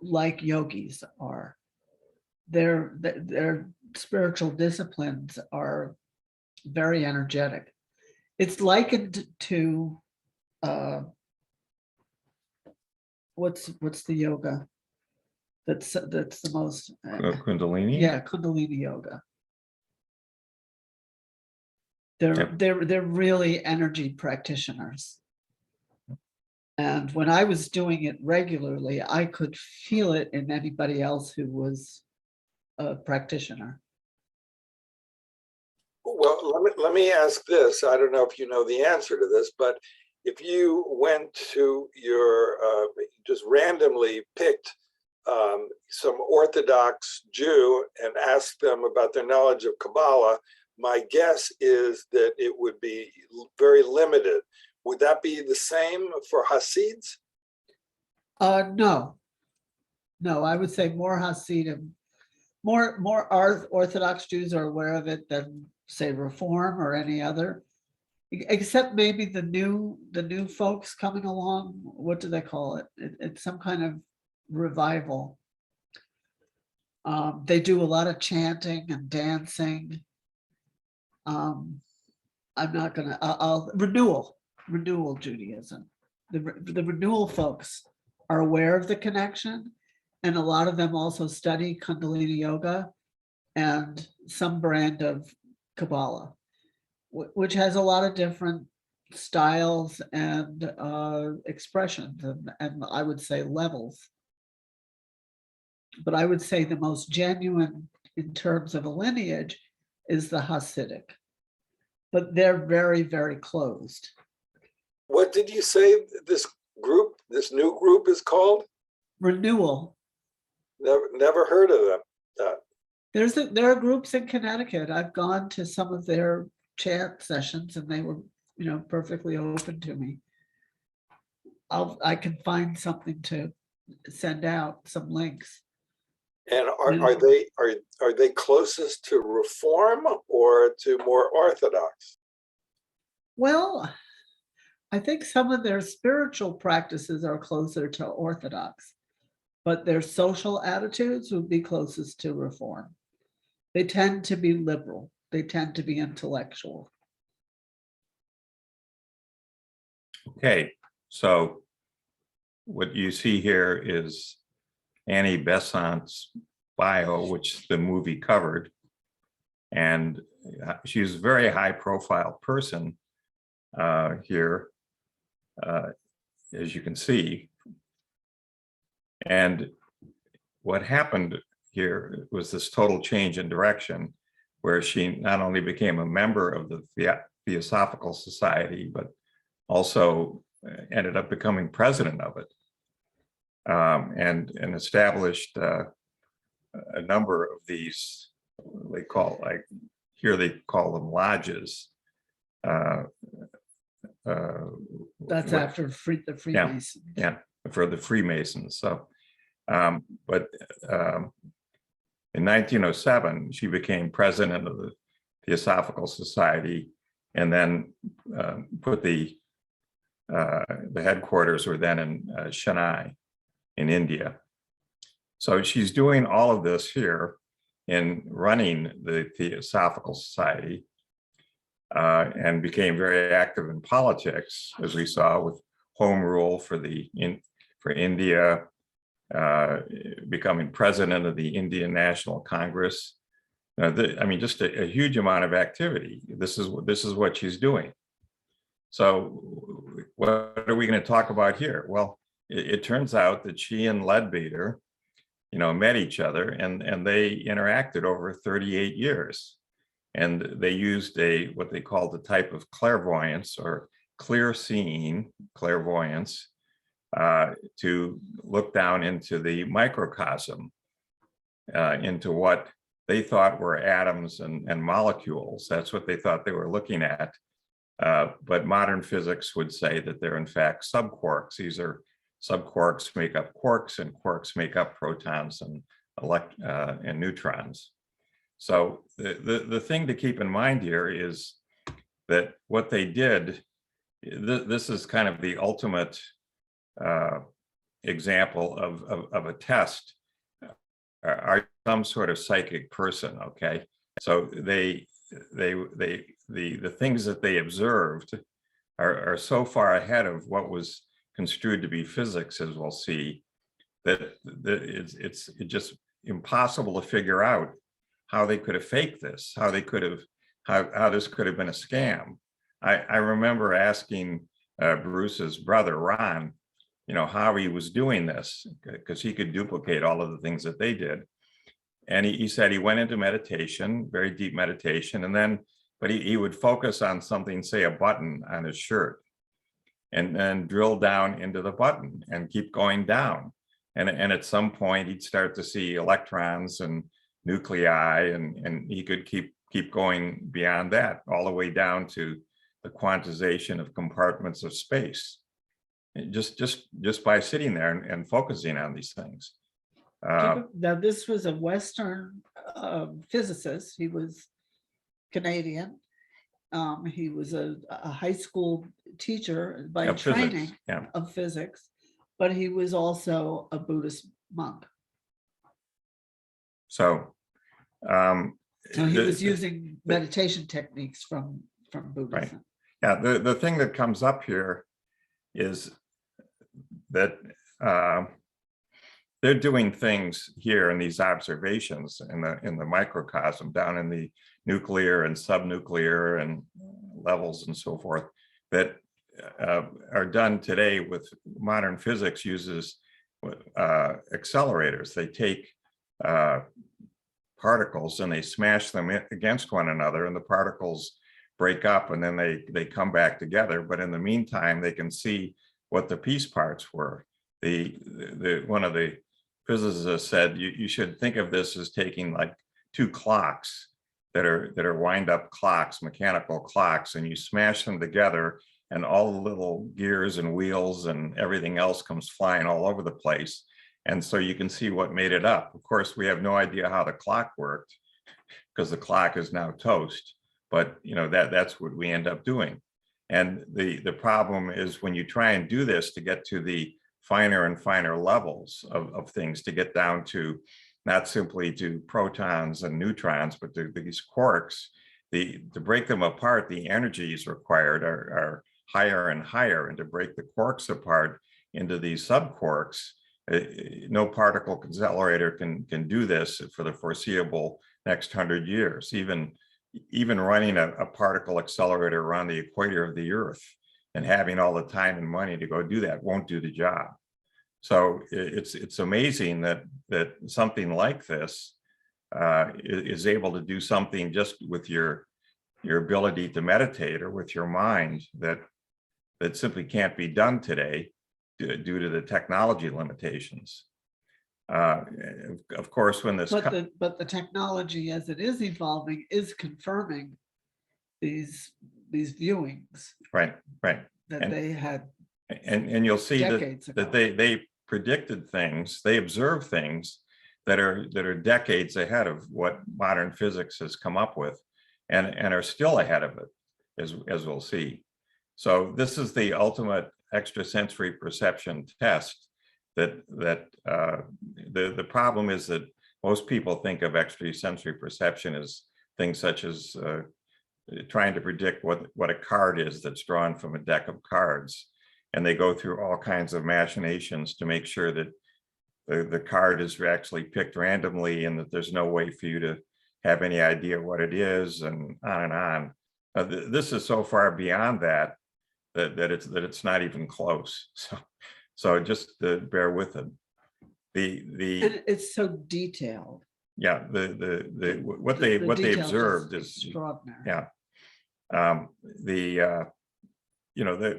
S2: like yogis are. Their spiritual disciplines are very energetic. It's likened to what's the yoga that's the most
S1: Kundalini?
S2: Yeah, Kundalini yoga. They're really energy practitioners. And when I was doing it regularly, I could feel it in anybody else who was a practitioner.
S3: Well, let me ask this. I don't know if you know the answer to this, but if you went to your, just randomly picked some Orthodox Jew and asked them about their knowledge of Kabbalah, my guess is that it would be very limited. Would that be the same for Hasids?
S2: No, I would say more Hasidim, more Orthodox Jews are aware of it than say Reform or any other, except maybe the new folks coming along. What do they call it? It's some kind of revival. They do a lot of chanting and dancing. I'm not gonna. I'll renewal Judaism. The renewal folks are aware of the connection, and a lot of them also study Kundalini yoga and some brand of Kabbalah, which has a lot of different styles and expressions, and I would say levels. But I would say the most genuine in terms of a lineage is the Hasidic, but they're very, very closed.
S3: What did you say this new group is called?
S2: Renewal.
S3: Never heard of them.
S2: There are groups in Connecticut. I've gone to some of their chant sessions, and they were, perfectly open to me. I can find something to send out, some links.
S3: And are they closest to Reform or to more Orthodox?
S2: Well, I think some of their spiritual practices are closer to Orthodox, but their social attitudes would be closest to Reform. They tend to be liberal. They tend to be intellectual.
S1: Okay, so what you see here is Annie Besant's bio, which the movie covered. And she's a very high profile person here, as you can see. And what happened here was this total change in direction, where she not only became a member of the Theosophical Society, but also ended up becoming president of it, and established a number of these, they call them lodges.
S2: That's after the Freemasons.
S1: Yeah, for the Freemasons. So, but in 1907, she became president of the Theosophical Society, and then put the headquarters were then in Chennai in India. So she's doing all of this here in running the Theosophical Society, and became very active in politics, as we saw with Home Rule for India, becoming president of the Indian National Congress. Just a huge amount of activity. This is what she's doing. So what are we going to talk about here? Well, it turns out that she and Leadbeater, met each other, and they interacted over 38 years. And they used what they called a type of clairvoyance, or clear seeing, clairvoyance, to look down into the microcosm, into what they thought were atoms and molecules. That's what they thought they were looking at. But modern physics would say that they're in fact subquarks. These are subquarks make up quarks, and quarks make up protons and neutrons. So the thing to keep in mind here is that what they did, this is kind of the ultimate example of a test. Are some sort of psychic person, okay? So the things that they observed are so far ahead of what was construed to be physics, as we'll see, that it's just impossible to figure out how they could have faked this, how this could have been a scam. I remember asking Bruce's brother Ron, how he was doing this, because he could duplicate all of the things that they did. And he said he went into meditation, very deep meditation, but he would focus on something, say a button on his shirt, and then drill down into the button and keep going down And at some point he'd start to see electrons and nuclei, and he could keep going beyond that, all the way down to the quantization of compartments of space, just by sitting there and focusing on these things.
S2: Now, this was a Western physicist. He was Canadian. He was a high school teacher by
S1: Yeah, physics,
S2: training
S1: yeah.
S2: of physics, but he was also a Buddhist monk.
S1: So
S2: So he was using meditation techniques from Buddhism.
S1: Yeah, the thing that comes up here is that they're doing things here in these observations in the microcosm, down in the nuclear and subnuclear and levels and so forth, that are done today with modern physics. Uses accelerators. They take particles and they smash them against one another, and the particles break up, and then they come back together. But in the meantime, they can see what the piece parts were. One of the physicists said you should think of this as taking like two clocks that are wind-up clocks, mechanical clocks, and you smash them together, and all the little gears and wheels and everything else comes flying all over the place. And so you can see what made it up. Of course, we have no idea how the clock worked, because the clock is now toast. But that's what we end up doing. And the problem is, when you try and do this to get to the finer and finer levels of things, to get down to not simply to protons and neutrons, but to these quarks, to break them apart, the energies required are higher and higher. And to break the quarks apart into these subquarks, no particle accelerator can do this for the foreseeable next 100 years. Even running a particle accelerator around the equator of the Earth and having all the time and money to go do that won't do the job. So it's amazing that something like this is able to do something just with your ability to meditate, or with your mind, that simply can't be done today due to the technology limitations. Of course, when this
S2: but the technology as it is evolving is confirming these viewings,
S1: right
S2: that they had,
S1: and you'll see that they predicted things, they observed things that are decades ahead of what modern physics has come up with, and are still ahead of it, as we'll see. So this is the ultimate extrasensory perception test. The problem is that most people think of extrasensory perception as things such as trying to predict what a card is that's drawn from a deck of cards. And they go through all kinds of machinations to make sure that the card is actually picked randomly, and that there's no way for you to have any idea what it is, and on and on. This is so far beyond that it's not even close. So just bear with it.
S2: and it's so detailed.
S1: Yeah, what they observed is
S2: extraordinary.
S1: Yeah.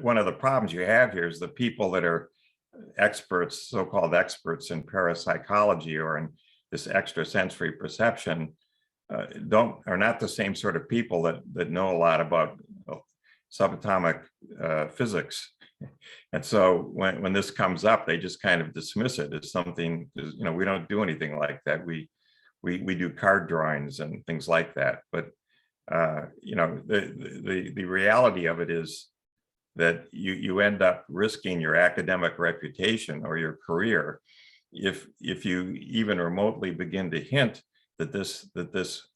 S1: One of the problems you have here is the people that are experts, so-called experts in parapsychology or in this extrasensory perception, are not the same sort of people that know a lot about subatomic physics. And so when this comes up, they just kind of dismiss it as something, we don't do anything like that. We do card drawings and things like that. But the reality of it is that you end up risking your academic reputation or your career if you even remotely begin to hint that this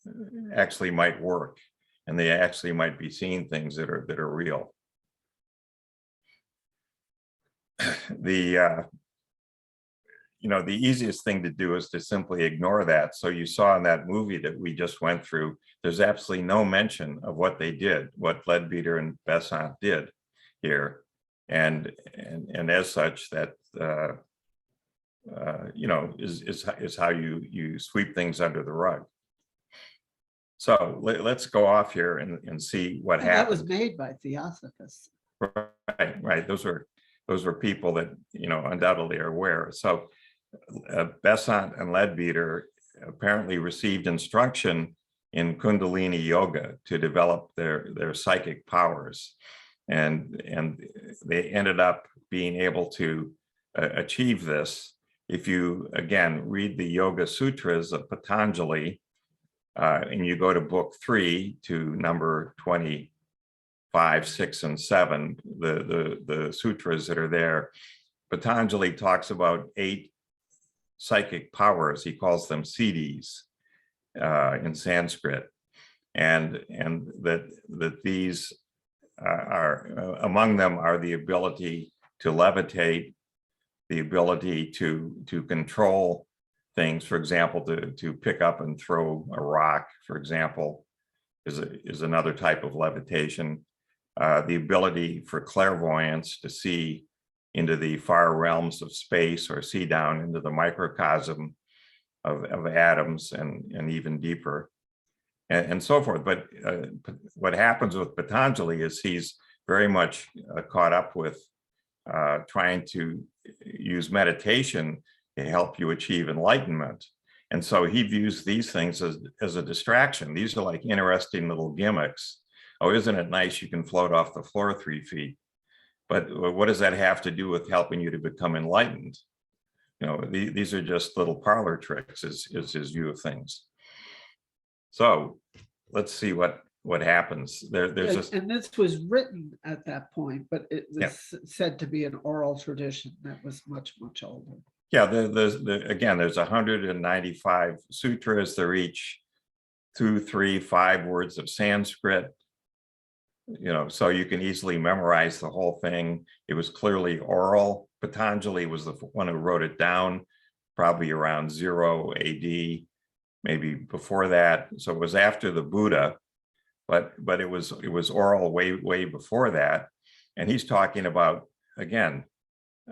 S1: actually might work, and they actually might be seeing things that are real. The easiest thing to do is to simply ignore that. So you saw in that movie that we just went through, there's absolutely no mention of what they did, what Leadbeater and Besant did here, and as such, that is how you sweep things under the rug. So let's go off here and see what happened.
S2: That was made by Theosophists.
S1: Right. Those were people that undoubtedly are aware. So Besant and Leadbeater apparently received instruction in Kundalini yoga to develop their psychic powers. And they ended up being able to achieve this. If you, again, read the Yoga Sutras of Patanjali, and you go to book 3 to number 25, 6, and 7, the sutras that are there, Patanjali talks about 8 psychic powers. He calls them siddhis in Sanskrit, and that these are among them are the ability to levitate, the ability to control things. For example, to pick up and throw a rock, for example, is another type of levitation. The ability for clairvoyance to see into the far realms of space or see down into the microcosm of atoms and even deeper, and so forth. But what happens with Patanjali is he's very much caught up with trying to use meditation to help you achieve enlightenment. And so he views these things as a distraction. These are like interesting little gimmicks. Oh, isn't it nice you can float off the floor 3 feet? But what does that have to do with helping you to become enlightened? You know, these are just little parlor tricks, is his view of things. So let's see what happens.
S2: And this was written at that point, but it was said to be an oral tradition that was much, much older.
S1: Yeah, again, there's 195 sutras. They're each 2, 3, 5 words of Sanskrit. You know, so you can easily memorize the whole thing. It was clearly oral. Patanjali was the one who wrote it down, probably around 0 AD, maybe before that. So it was after the Buddha, but it was oral way before that. And he's talking about, again,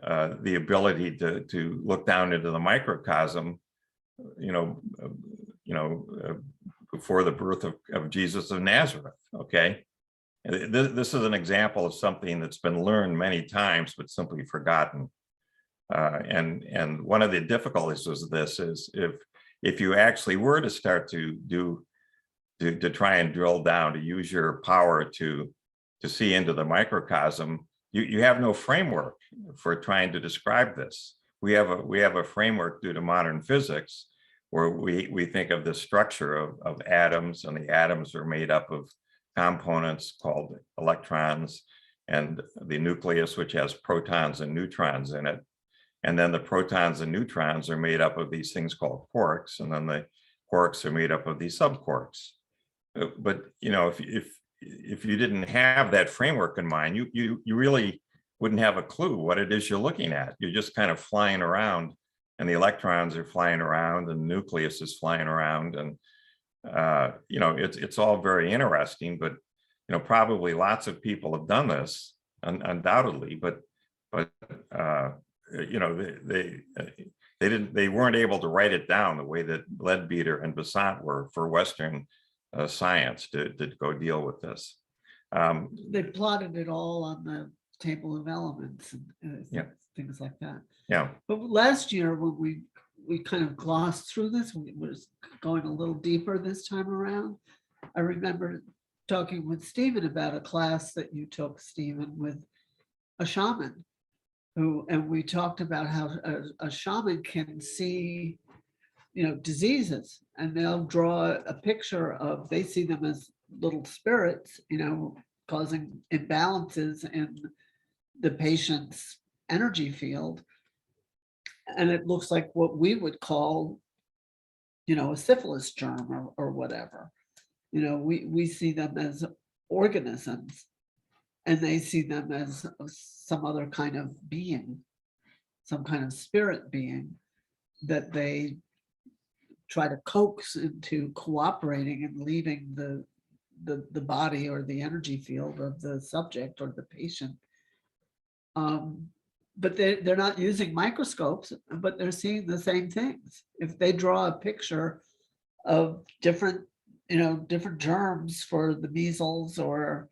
S1: the ability to look down into the microcosm, before the birth of Jesus of Nazareth. Okay. This is an example of something that's been learned many times, but simply forgotten. And one of the difficulties with this is if you actually were to start to try and drill down, to use your power to see into the microcosm, you have no framework for trying to describe this. We have a framework due to modern physics where we think of the structure of atoms, and the atoms are made up of components called electrons, and the nucleus, which has protons and neutrons in it. And then the protons and neutrons are made up of these things called quarks, and then the quarks are made up of these subquarks. But you know, if you didn't have that framework in mind, you really wouldn't have a clue what it is you're looking at. You're just kind of flying around, and the electrons are flying around, and the nucleus is flying around, and it's all very interesting, but probably lots of people have done this, undoubtedly, but they weren't able to write it down the way that Leadbeater and Besant were for Western science to go deal with this.
S2: They plotted it all on the table of elements and things like that.
S1: Yeah.
S2: But last year when we kind of glossed through this, we was going a little deeper this time around. I remember talking with Stephen about a class that you took, Stephen, with a shaman and we talked about how a shaman can see, diseases, and they'll draw a picture of, they see them as little spirits, causing imbalances in the patient's energy field. And it looks like what we would call, a syphilis germ or whatever. We see them as organisms, and they see them as some other kind of being, some kind of spirit being that they try to coax into cooperating and leaving the body or the energy field of the subject or the patient. But they're not using microscopes, but they're seeing the same things. If they draw a picture of different germs for the measles or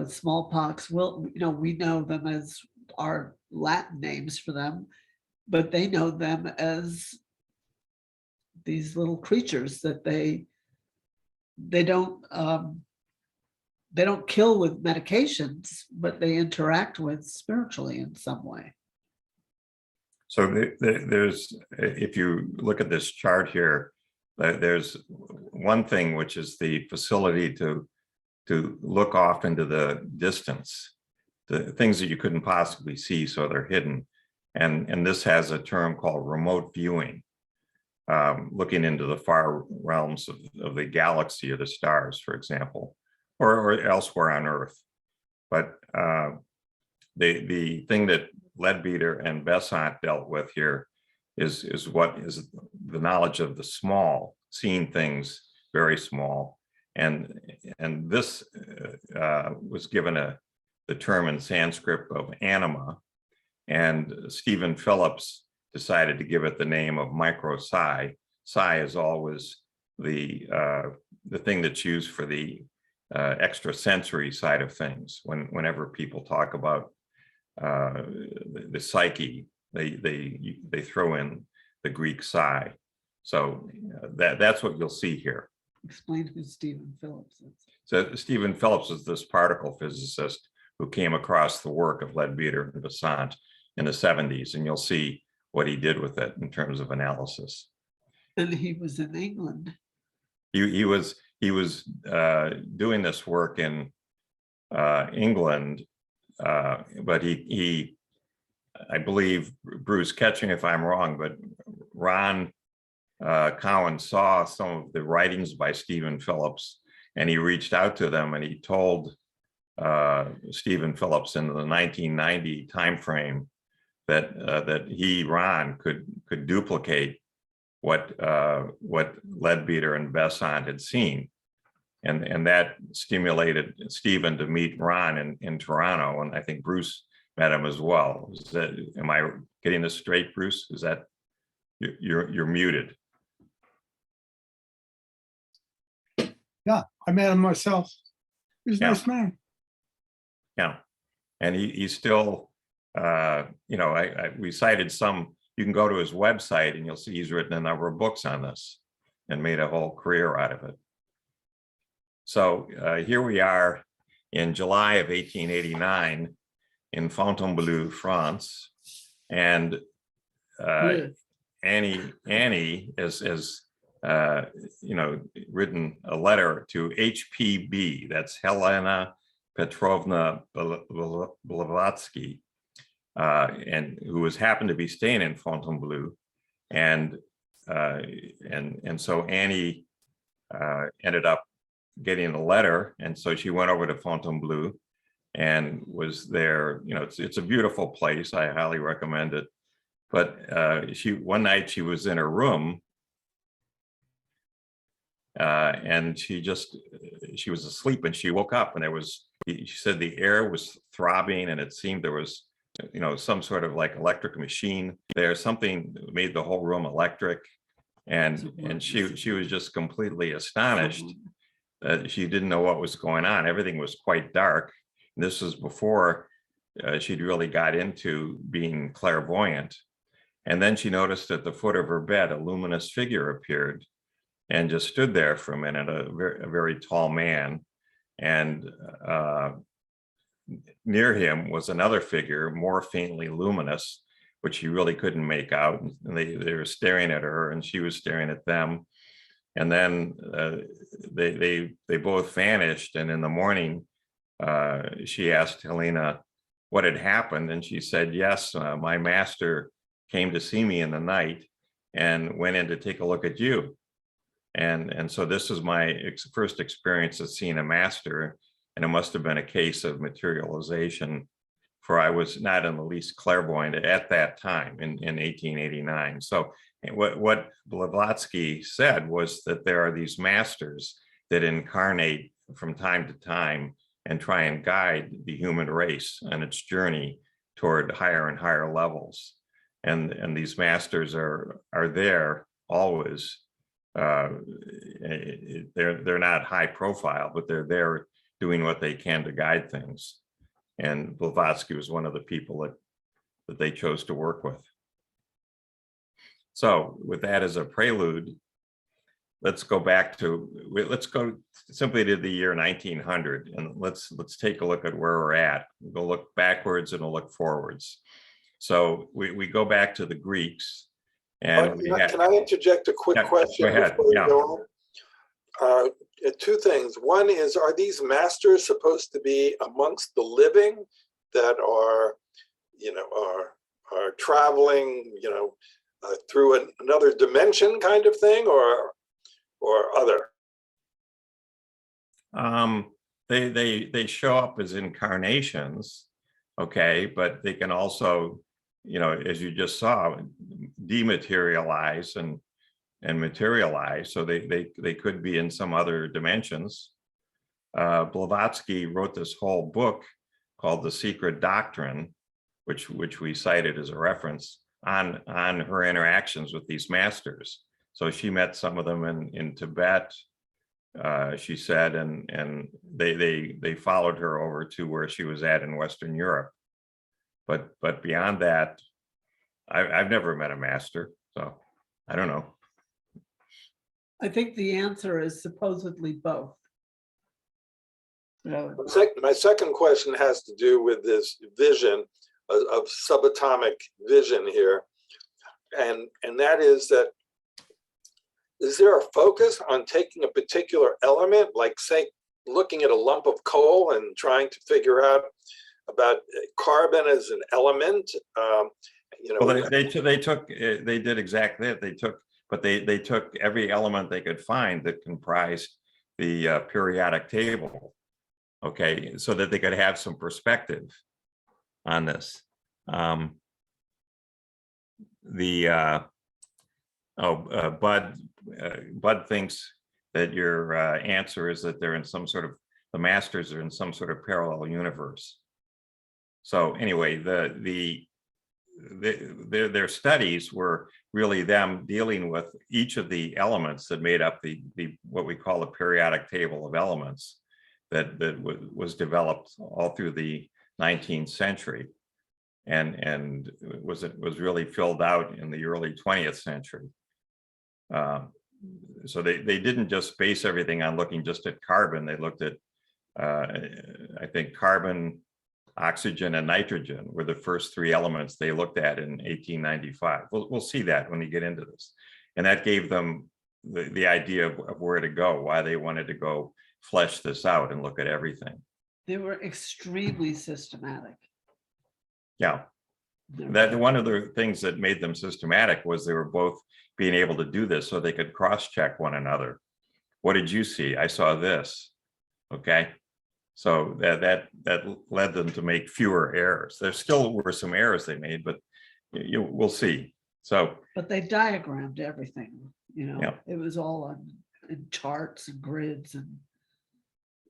S2: smallpox, we know them as our Latin names for them. but they know them as these little creatures that they don't kill with medications, but they interact with spiritually in some way.
S1: So there's, if you look at this chart here, there's one thing, which is the facility to look off into the distance, the things that you couldn't possibly see, so they're hidden. And this has a term called remote viewing, looking into the far realms of the galaxy or the stars, for example, or elsewhere on Earth. But the thing that Leadbeater and Besant dealt with here is what is the knowledge of the small, seeing things very small. And this was given the term in Sanskrit of anima, and Stephen Phillips decided to give it the name of micro psi. Psi is always the thing that's used for the extrasensory side of things. Whenever people talk about the psyche, they throw in the Greek psi. So that's what you'll see here.
S2: Explain who Stephen Phillips is.
S1: So Stephen Phillips is this particle physicist who came across the work of Leadbeater and Besant in the 70s, and you'll see what he did with it in terms of analysis.
S2: And he was in England.
S1: He was doing this work in England, but he I believe, Bruce, catch me if I'm wrong, but Ron Cowan saw some of the writings by Stephen Phillips, and he reached out to them and he told Stephen Phillips in the 1990 timeframe that he, Ron, could duplicate what Leadbeater and Besant had seen. And that stimulated Stephen to meet Ron in Toronto, and I think Bruce met him as well. Am I getting this straight, Bruce? Is that you're muted?
S12: Yeah, I met him myself. He's a nice man.
S1: Yeah, and he's still, we cited some. You can go to his website and you'll see he's written a number of books on this and made a whole career out of it. So here we are in July of 1889 in Fontainebleau, France, and Annie has written a letter to HPB. That's Helena Petrovna Blavatsky, and who was happened to be staying in Fontainebleau, and so Annie ended up getting a letter, and so she went over to Fontainebleau and was there. It's a beautiful place. I highly recommend it. But one night she was in her room, and she was asleep, and she woke up, and she said the air was throbbing, and it seemed there was some sort of like electric machine there. Something made the whole room electric, and she was just completely astonished. She didn't know what was going on. Everything was quite dark. And this was before she'd really got into being clairvoyant. And then she noticed at the foot of her bed, a luminous figure appeared and just stood there for a minute, a very tall man. And near him was another figure, more faintly luminous, which she really couldn't make out. And they were staring at her, and she was staring at them. And then they both vanished. And in the morning, she asked Helena what had happened. And she said, yes, my master came to see me in the night and went in to take a look at you. And so this is my first experience of seeing a master. And it must have been a case of materialization, for I was not in the least clairvoyant at that time in 1889. So what Blavatsky said was that there are these masters that incarnate from time to time and try and guide the human race on its journey toward higher and higher levels. And these masters are there always. They're not high profile, but they're there doing what they can to guide things. And Blavatsky was one of the people that they chose to work with. So with that as a prelude, let's go simply to the year 1900, and let's take a look at where we're at. We'll look backwards and we'll look forwards. So we go back to the Greeks, and
S3: can I interject a quick question before you go on? Two things. One is, are these masters supposed to be amongst the living that are, are traveling, through another dimension kind of thing, or other?
S1: They show up as incarnations, okay, but they can also, as you just saw, dematerialize and materialize. So they could be in some other dimensions. Blavatsky wrote this whole book called The Secret Doctrine, which we cited as a reference on her interactions with these masters. So she met some of them in Tibet, she said, and they followed her over to where she was at in Western Europe. But beyond that, I've never met a master, so I don't know.
S2: I think the answer is supposedly both.
S3: My second question has to do with this vision of subatomic vision here, and that is that, is there a focus on taking a particular element, like say looking at a lump of coal and trying to figure out about carbon as an element?
S1: Well, they did exactly that. They took every element they could find that comprised the periodic table, okay, so that they could have some perspective on this. Bud thinks that your answer is that they're in some sort of, the masters are in some sort of parallel universe. So anyway, their studies were really them dealing with each of the elements that made up the what we call the periodic table of elements that was developed all through the 19th century and was really filled out in the early 20th century. So they didn't just base everything on looking just at carbon. They looked at, I think, carbon, oxygen, and nitrogen were the first three elements they looked at in 1895. We'll see that when we get into this. And that gave them the idea of where to go, why they wanted to go flesh this out and look at everything.
S2: They were extremely systematic.
S1: Yeah. That one of the things that made them systematic was they were both being able to do this so they could cross-check one another. What did you see? I saw this. Okay. So that led them to make fewer errors. There still were some errors they made, but we'll see. So,
S2: but they diagrammed everything.
S1: Yeah.
S2: It was all in charts and grids and.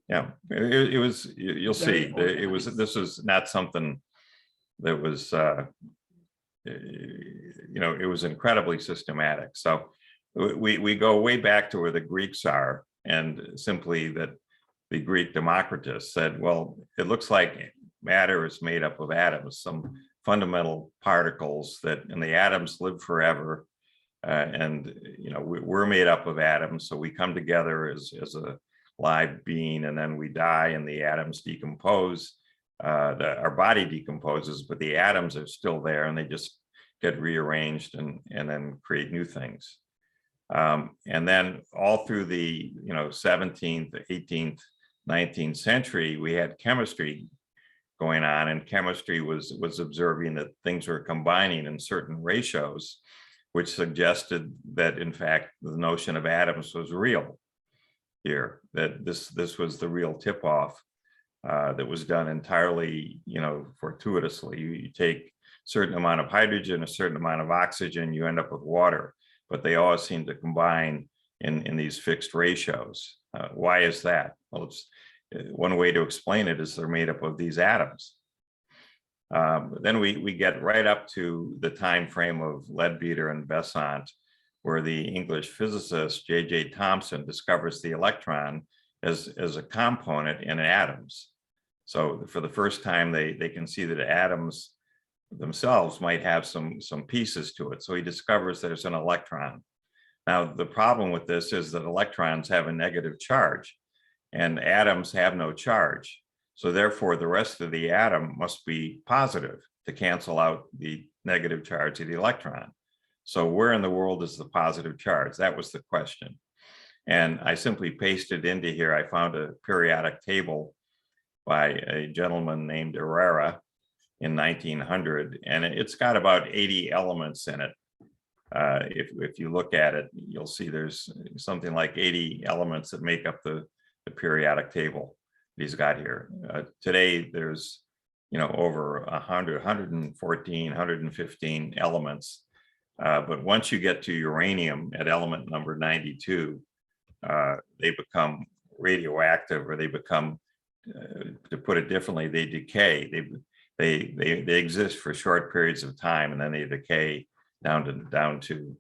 S1: Yeah, it was. You'll see.
S2: Organized.
S1: This was not something that was. It was incredibly systematic. So we go way back to where the Greeks are, and simply that. The Greek Democritus said, well, it looks like matter is made up of atoms, some fundamental particles and the atoms live forever. We're made up of atoms. So we come together as a live being, and then we die and the atoms decompose. Our body decomposes, but the atoms are still there and they just get rearranged and then create new things. And then all through the 17th, 18th, 19th century, we had chemistry going on, and chemistry was observing that things were combining in certain ratios, which suggested that in fact the notion of atoms was real here, that this was the real tip-off that was done entirely fortuitously. You take a certain amount of hydrogen, a certain amount of oxygen, you end up with water, but they all seem to combine in these fixed ratios. Why is that? Well, one way to explain it is they're made up of these atoms. Then we get right up to the time frame of Leadbeater and Besant, where the English physicist J.J. Thomson discovers the electron as a component in atoms. So for the first time, they can see that atoms themselves might have some pieces to it. So he discovers there's an electron. Now, the problem with this is that electrons have a negative charge and atoms have no charge. So therefore, the rest of the atom must be positive to cancel out the negative charge of the electron. So where in the world is the positive charge? That was the question. And I simply pasted into here, I found a periodic table by a gentleman named Herrera in 1900, and it's got about 80 elements in it. If you look at it, you'll see there's something like 80 elements that make up the periodic table he's got here. Today, there's over 100, 114, 115 elements. But once you get to uranium at element number 92, they become radioactive, or they become, to put it differently, they decay. They exist for short periods of time, and then they decay down to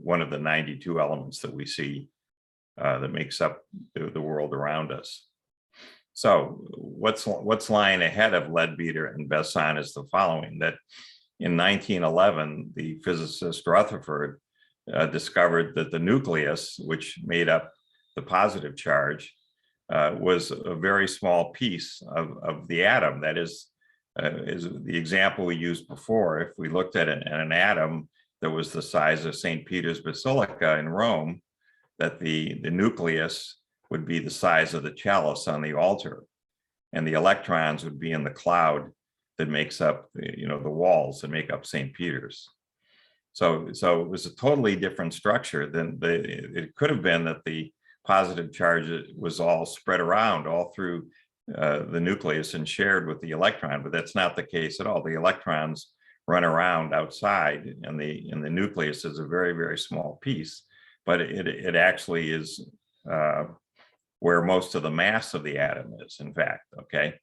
S1: one of the 92 elements that we see that makes up the world around us. So what's lying ahead of Leadbeater and Besant is the following: that in 1911, the physicist Rutherford discovered that the nucleus, which made up the positive charge, was a very small piece of the atom. That is the example we used before. If we looked at an atom that was the size of St. Peter's Basilica in Rome, that the nucleus would be the size of the chalice on the altar, and the electrons would be in the cloud that makes up the walls that make up St. Peter's. So it was a totally different structure than it could have been, that the positive charge was all spread around all through the nucleus and shared with the electron, but that's not the case at all. The electrons run around outside, and the nucleus is a very, very small piece, but it actually is where most of the mass of the atom is, in fact. Okay,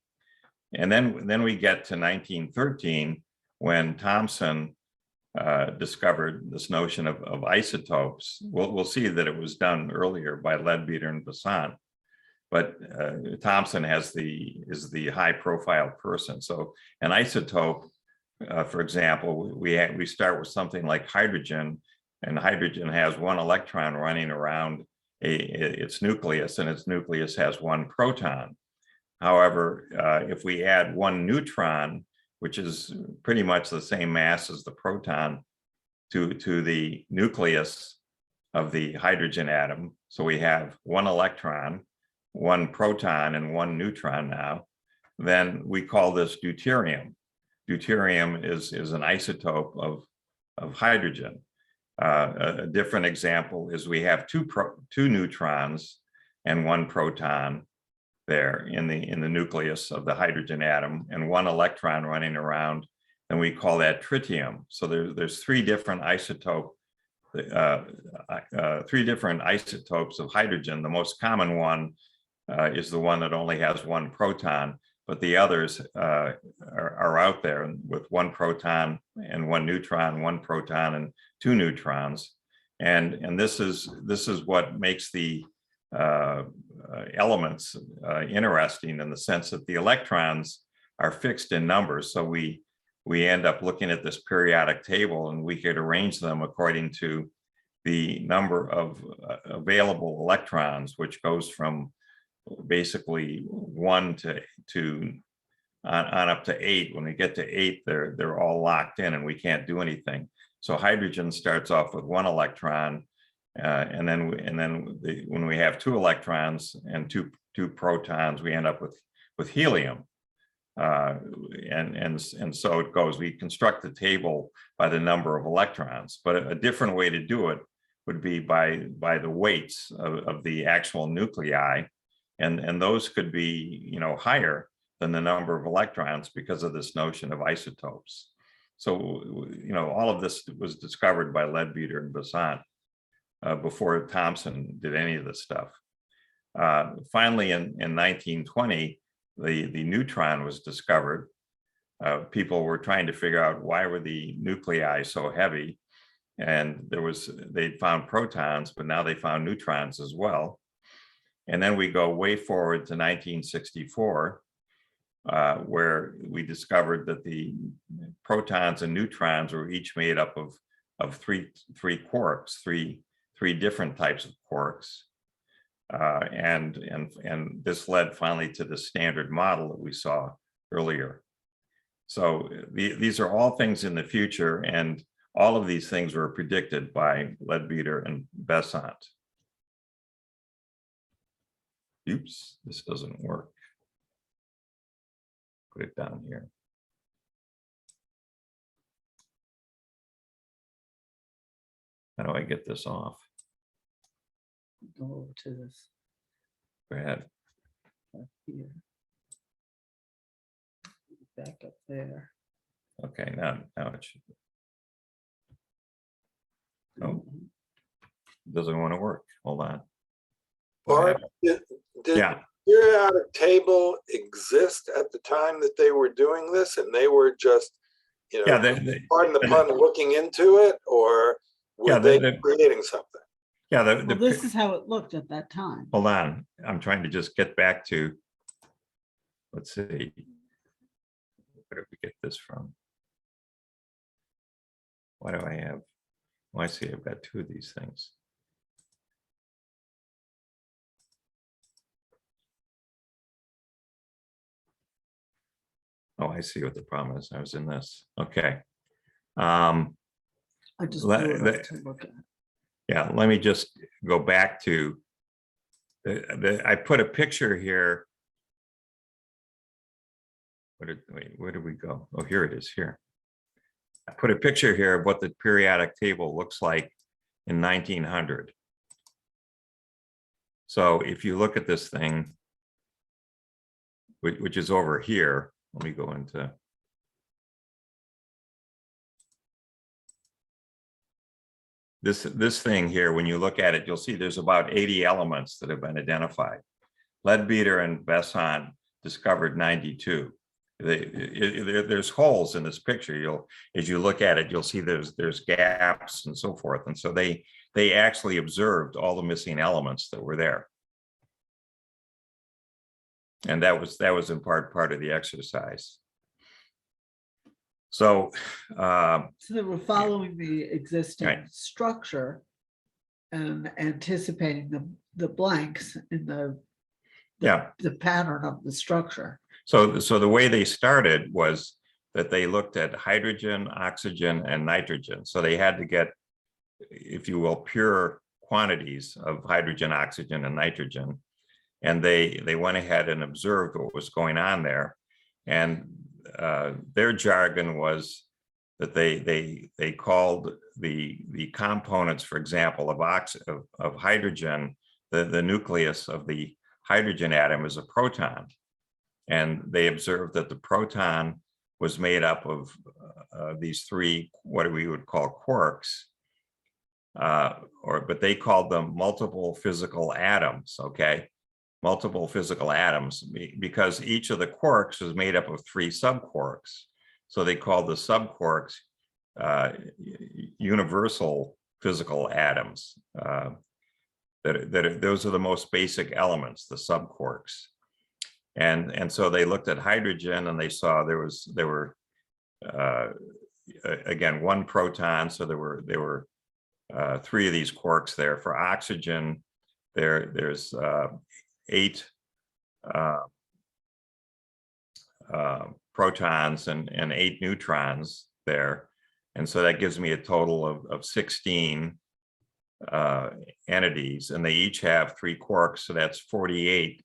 S1: and then we get to 1913, when Thomson discovered this notion of isotopes. We'll see that it was done earlier by Leadbeater and Besant, but Thomson is the high-profile person. So an isotope, for example, we start with something like hydrogen, and hydrogen has one electron running around its nucleus, and its nucleus has one proton. However, if we add one neutron, which is pretty much the same mass as the proton, to the nucleus of the hydrogen atom, so we have one electron, one proton, and one neutron now, then we call this deuterium. Deuterium is an isotope of hydrogen. A different example is we have two neutrons and one proton there in the nucleus of the hydrogen atom, and one electron running around, and we call that tritium. So there's three different isotopes of hydrogen. The most common one is the one that only has one proton, but the others are out there with one proton and one neutron, one proton and two neutrons, and this is what makes the elements interesting, in the sense that the electrons are fixed in numbers. So we end up looking at this periodic table, and we could arrange them according to the number of available electrons, which goes from basically 1 to on up to 8. When we get to 8, they're all locked in, and we can't do anything. So hydrogen starts off with one electron, and then when we have two electrons and two protons, we end up with helium, and so it goes. We construct the table by the number of electrons, but a different way to do it would be by the weights of the actual nuclei, and those could be higher than the number of electrons because of this notion of isotopes. So all of this was discovered by Leadbeater and Besant before Thomson did any of this stuff. Finally, in 1920, the neutron was discovered. People were trying to figure out why were the nuclei so heavy, and they found protons, but now they found neutrons as well. And then we go way forward to 1964, where we discovered that the protons and neutrons were each made up of three quarks, three different types of quarks. And this led finally to the standard model that we saw earlier. So these are all things in the future, and all of these things were predicted by Leadbeater and Besant. Oops, this doesn't work. Put it down here. How do I get this off?
S2: Go over to this
S1: Go ahead.
S2: up here. Back up there.
S1: Okay, now it should. Oh, it doesn't want to work. Hold on.
S3: Bart, did
S1: Yeah.
S3: the periodic table exist at the time that they were doing this, and they were just, you know,
S1: Yeah,
S3: pardon the pun, looking into it, or were
S1: Yeah,
S3: they creating something?
S1: yeah.
S2: Well, this is how it looked at that time.
S1: Hold on. I'm trying to just get back to. Let's see. Where did we get this from? Why do I have? Well, I see. I've got two of these things. Oh, I see what the problem is. I was in this. Okay.
S2: I just blew it up to look at.
S1: Yeah, let me just go back to I put a picture here. Where did we go? Oh, here it is here. I put a picture here of what the periodic table looks like in 1900. So if you look at this thing, which is over here, let me go into. This thing here, when you look at it, you'll see there's about 80 elements that have been identified. Leadbeater and Besant discovered 92. There's holes in this picture. As you look at it, you'll see there's gaps and so forth. And so they actually observed all the missing elements that were there. And that was in part of the exercise. So
S2: they were following the existing
S1: Right.
S2: structure and anticipating the blanks in the pattern of the structure.
S1: So the way they started was that they looked at hydrogen, oxygen, and nitrogen. So they had to get, if you will, pure quantities of hydrogen, oxygen, and nitrogen. And they went ahead and observed what was going on there. And their jargon was that they called the components, for example, of hydrogen, the nucleus of the hydrogen atom is a proton. And they observed that the proton was made up of these three, what we would call quarks, but they called them multiple physical atoms, okay? Multiple physical atoms, because each of the quarks was made up of three subquarks. So they called the subquarks universal physical atoms. Those are the most basic elements, the subquarks. And so they looked at hydrogen and they saw there were again one proton, so there were three of these quarks there. For oxygen, there's 8 protons and 8 neutrons there. And so that gives me a total of 16 entities, and they each have 3 quarks, so that's 48.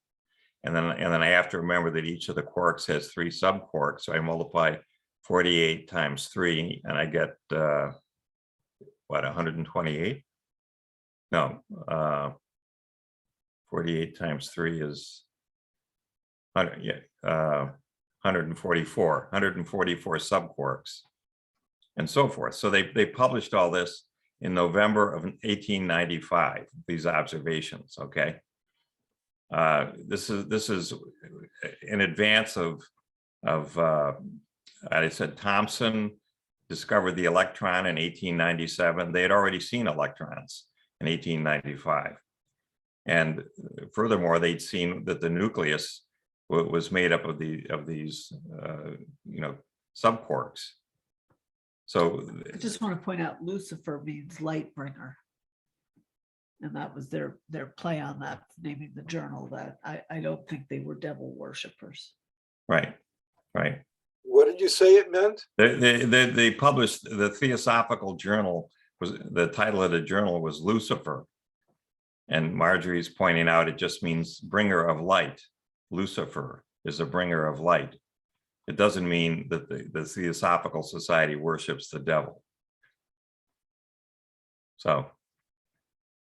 S1: And then I have to remember that each of the quarks has 3 subquarks. So I multiply 48 times 3 and I get what, 128? No, 48 times 3 is 144 subquarks and so forth. So they published all this in November of 1895, these observations, okay? This is in advance of I said Thomson discovered the electron in 1897. They had already seen electrons in 1895. And furthermore, they'd seen that the nucleus was made up of these subquarks. So
S2: I just want to point out Lucifer means light bringer. And that was their play on that, naming the journal that. I don't think they were devil worshippers.
S1: right.
S3: What did you say it meant?
S1: They published the Theosophical Journal. Was the title of the journal was Lucifer, and Marjorie's pointing out it just means bringer of light. Lucifer is a bringer of light. It doesn't mean that the Theosophical Society worships the devil. So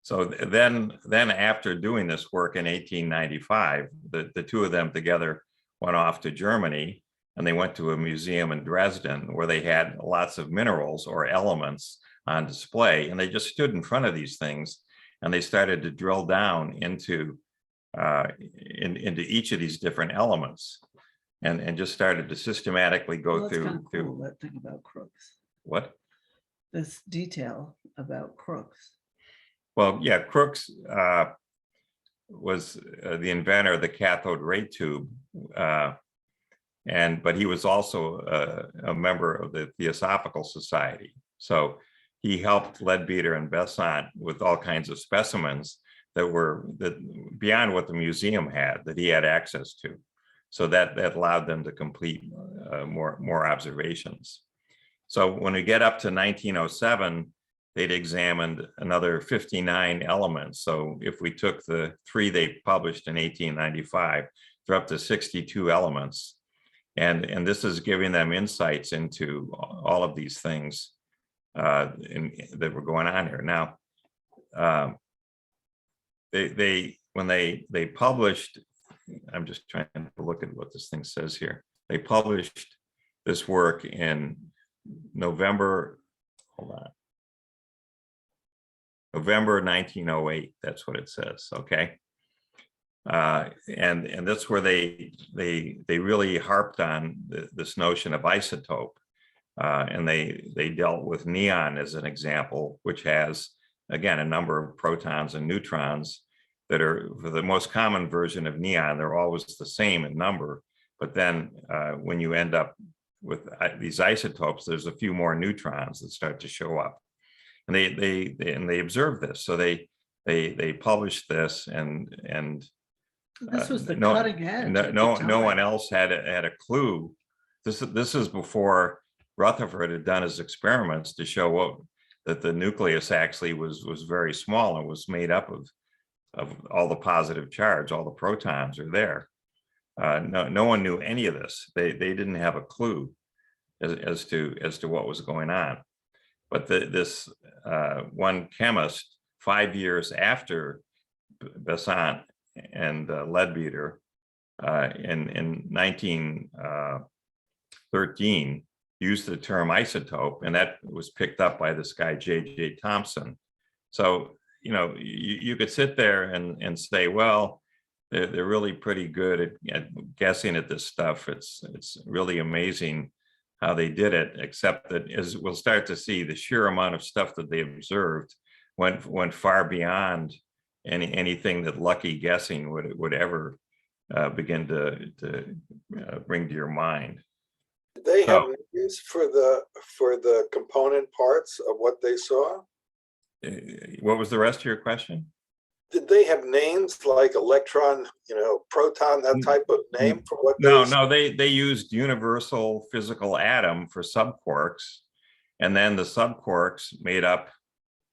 S1: then after doing this work in 1895, the two of them together went off to Germany, and they went to a museum in Dresden where they had lots of minerals or elements on display, and they just stood in front of these things and they started to drill down into each of these different elements, and just started to systematically go
S2: Well, that's
S1: through.
S2: kind of cool, that thing about crooks.
S1: What?
S2: This detail about crooks.
S1: Well, yeah, Crookes was the inventor of the cathode ray tube, but he was also a member of the Theosophical Society. So he helped Leadbeater and Besant with all kinds of specimens that were beyond what the museum had, that he had access to. So that allowed them to complete more observations. So when we get up to 1907, they'd examined another 59 elements. So if we took the 3 they published in 1895, they're up to 62 elements. And this is giving them insights into all of these things that were going on here. Now, when they published, I'm just trying to look at what this thing says here. They published this work in November 1908. That's what it says. Okay. And that's where they really harped on this notion of isotope, and they dealt with neon as an example, which has, again, a number of protons and neutrons that are, for the most common version of neon, they're always the same in number. But then when you end up with these isotopes, there's a few more neutrons that start to show up, and they observed this. So they published this, and
S2: this was the cutting edge.
S1: No one else had a clue. This is before Rutherford had done his experiments to show that the nucleus actually was very small and was made up of all the positive charge. All the protons are there. No one knew any of this. They didn't have a clue as to what was going on. But this one chemist, 5 years after Besant and Leadbeater, in 1913, used the term isotope, and that was picked up by this guy J.J. Thomson. So you could sit there and say, well, they're really pretty good at guessing at this stuff. It's really amazing how they did it, except that, as we'll start to see, the sheer amount of stuff that they observed went far beyond anything that lucky guessing would ever begin to bring to your mind.
S3: Did they have names for the component parts of what they saw?
S1: What was the rest of your question?
S3: Did they have names like electron, proton, that type of name for what?
S1: No, they used universal physical atom for subquarks, and then the subquarks made up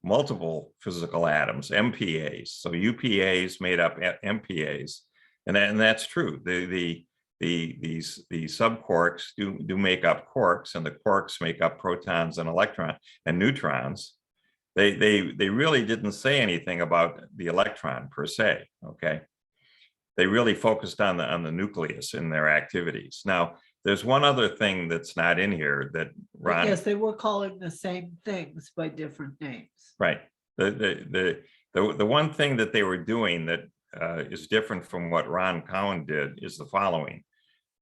S1: multiple physical atoms, MPAs. So UPAs made up MPAs, and that's true. The subquarks do make up quarks, and the quarks make up protons and electrons and neutrons. They really didn't say anything about the electron per se. Okay, they really focused on the nucleus in their activities. Now, there's one other thing that's not in here that Ron.
S2: Yes, they were calling the same things by different names.
S1: Right. The one thing that they were doing that is different from what Ron Cowan did is the following.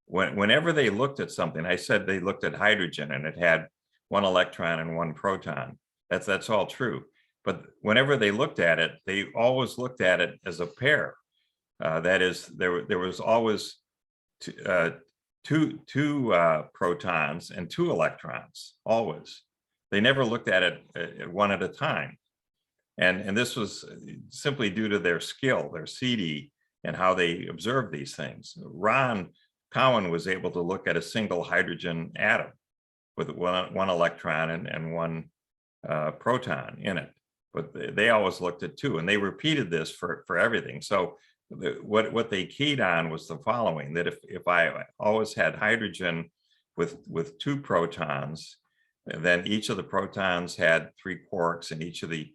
S1: Whenever they looked at something, I said they looked at hydrogen and it had 1 electron and 1 proton. That's all true. But whenever they looked at it, they always looked at it as a pair. That is, there was always two protons and two electrons, always. They never looked at it one at a time. And this was simply due to their skill, their CD, and how they observed these things. Ron Cowan was able to look at a single hydrogen atom with one electron and one proton in it. But they always looked at two, and they repeated this for everything. So what they keyed on was the following, that if I always had hydrogen with two protons, then each of the protons had 3 quarks, and each of the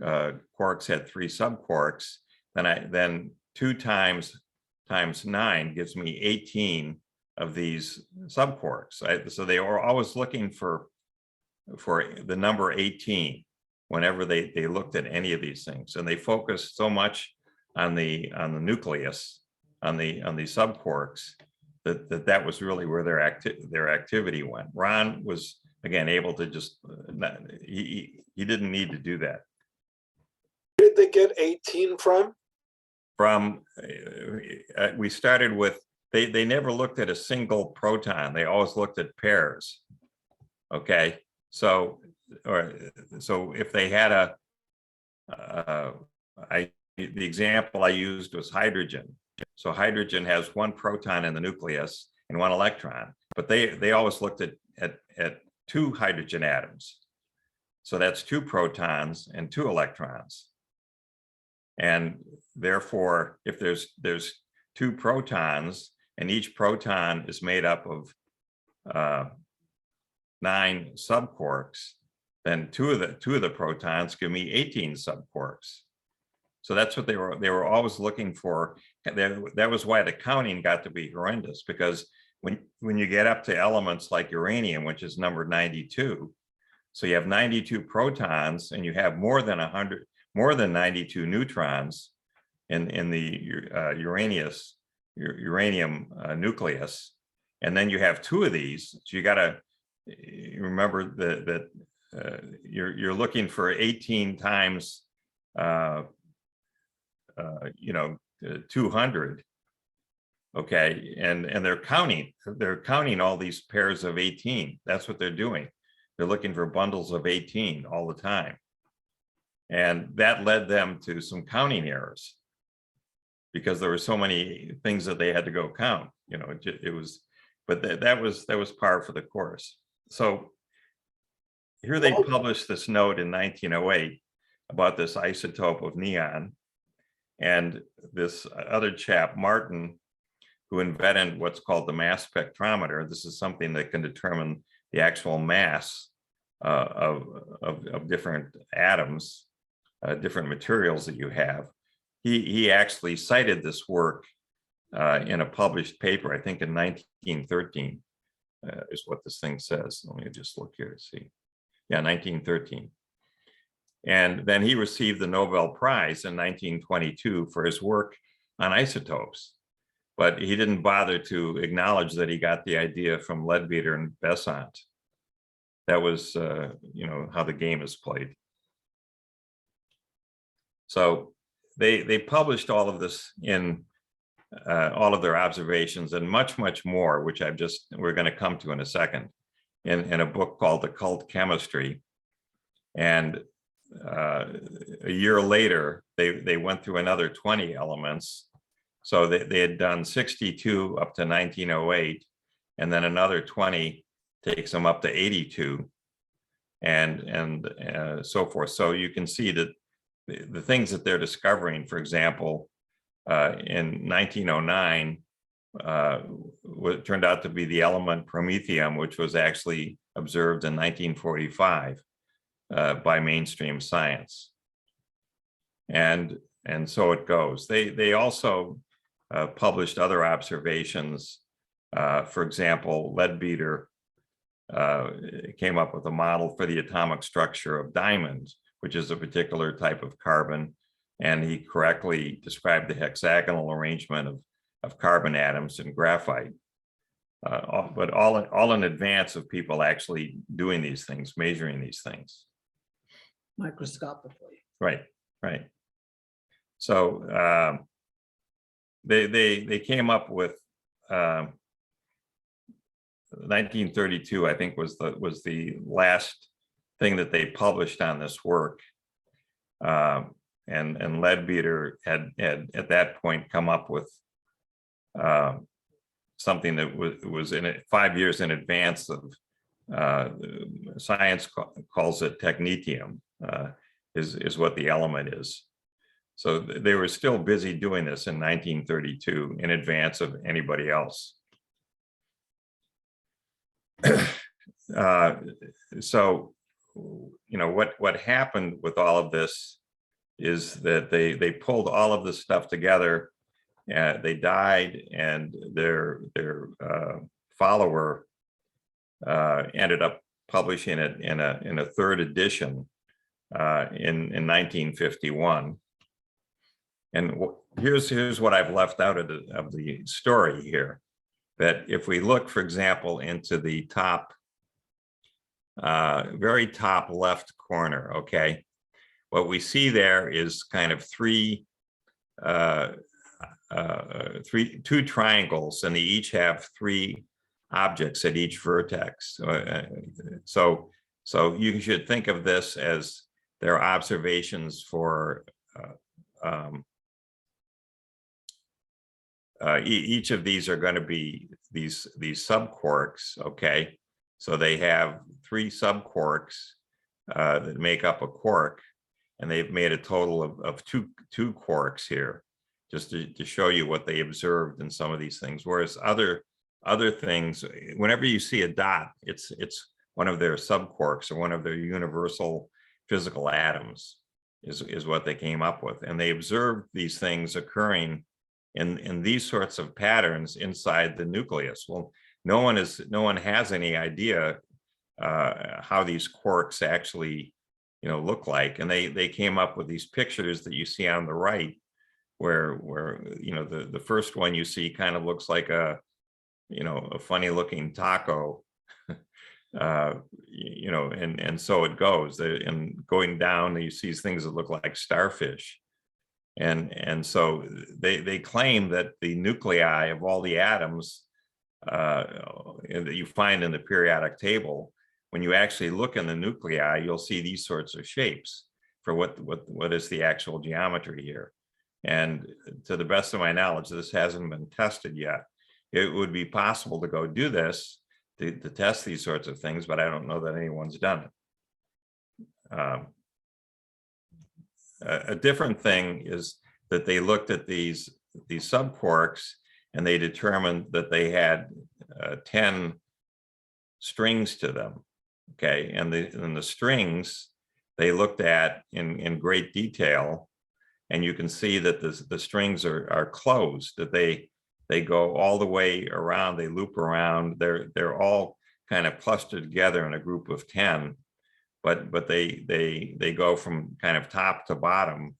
S1: quarks had 3 subquarks, then 2 times 9 gives me 18 of these subquarks. So they were always looking for the number 18 whenever they looked at any of these things, and they focused so much on the nucleus, on the subquarks, that was really where their activity went. Ron was again able to just he didn't need to do that.
S3: Where did they get 18 from?
S1: We started with, they never looked at a single proton. They always looked at pairs. Okay, so if they had the example I used was hydrogen. So hydrogen has 1 proton in the nucleus and 1 electron, but they always looked at 2 hydrogen atoms. So that's 2 protons and 2 electrons. And therefore, if there's 2 protons and each proton is made up of 9 subquarks, then two of the protons give me 18 subquarks. So that's what they were always looking for. That was why the counting got to be horrendous, because when you get up to elements like uranium, which is numbered 92, so you have 92 protons and you have more than 92 neutrons in the uranium nucleus, and then you have 2 of these. So you got to remember that you're looking for 18 times 200. Okay, and they're counting all these pairs of 18. That's what they're doing. They're looking for bundles of 18 all the time. And that led them to some counting errors, because there were so many things that they had to go count. It was, but that was par for the course. So here they published this note in 1908 about this isotope of neon, and this other chap, Martin, who invented what's called the mass spectrometer. This is something that can determine the actual mass of different atoms, different materials that you have. He actually cited this work in a published paper, I think in 1913, is what this thing says. Let me just look here to see. Yeah, 1913. And then he received the Nobel Prize in 1922 for his work on isotopes. But he didn't bother to acknowledge that he got the idea from Leadbeater and Besant. That was, how the game is played. So they published all of this in all of their observations and much, much more, which we're going to come to in a second, in a book called The Cult Chemistry. And a year later, they went through another 20 elements. So they had done 62 up to 1908, and then another 20 takes them up to 82, and so forth. So you can see that the things that they're discovering, for example, in 1909, what turned out to be the element promethium, which was actually observed in 1945 by mainstream science. And so it goes. They also published other observations. For example, Leadbeater came up with a model for the atomic structure of diamonds, which is a particular type of carbon, and he correctly described the hexagonal arrangement of carbon atoms in graphite. But all in advance of people actually doing these things, measuring these things.
S2: Microscopically.
S1: Right. So they came up with 1932, I think, was the last thing that they published on this work. And Leadbeater had at that point come up with something that was in it 5 years in advance of science calls it technetium, is what the element is. So they were still busy doing this in 1932 in advance of anybody else. So, you know, what happened with all of this is that they pulled all of this stuff together. They died, and their follower ended up publishing it in a third edition in 1951. And here's what I've left out of the story here. That if we look, for example, into the top, very top left corner, okay, what we see there is kind of two triangles, and they each have three objects at each vertex. So you should think of this as their observations for each of these are going to be these subquarks, okay? So they have three subquarks that make up a quark, and they've made a total of two quarks here, just to show you what they observed in some of these things. Whereas other things, whenever you see a dot, it's one of their subquarks or one of their universal physical atoms is what they came up with. And they observed these things occurring in these sorts of patterns inside the nucleus. Well, no one has any idea how these quarks actually, you know, look like. And they came up with these pictures that you see on the right, where you know, the first one you see kind of looks like a funny looking taco, you know, and so it goes. And going down, you see things that look like starfish. And so they claim that the nuclei of all the atoms that you find in the periodic table, when you actually look in the nuclei, you'll see these sorts of shapes for what is the actual geometry here. And to the best of my knowledge, this hasn't been tested yet. It would be possible to go do this, to test these sorts of things, but I don't know that anyone's done it. A different thing is that they looked at these subquarks, and they determined that they had 10 strings to them. Okay, and the strings they looked at in great detail, and you can see that the strings are closed, that they go all the way around, they loop around, they're all kind of clustered together in a group of 10, but they go from kind of top to bottom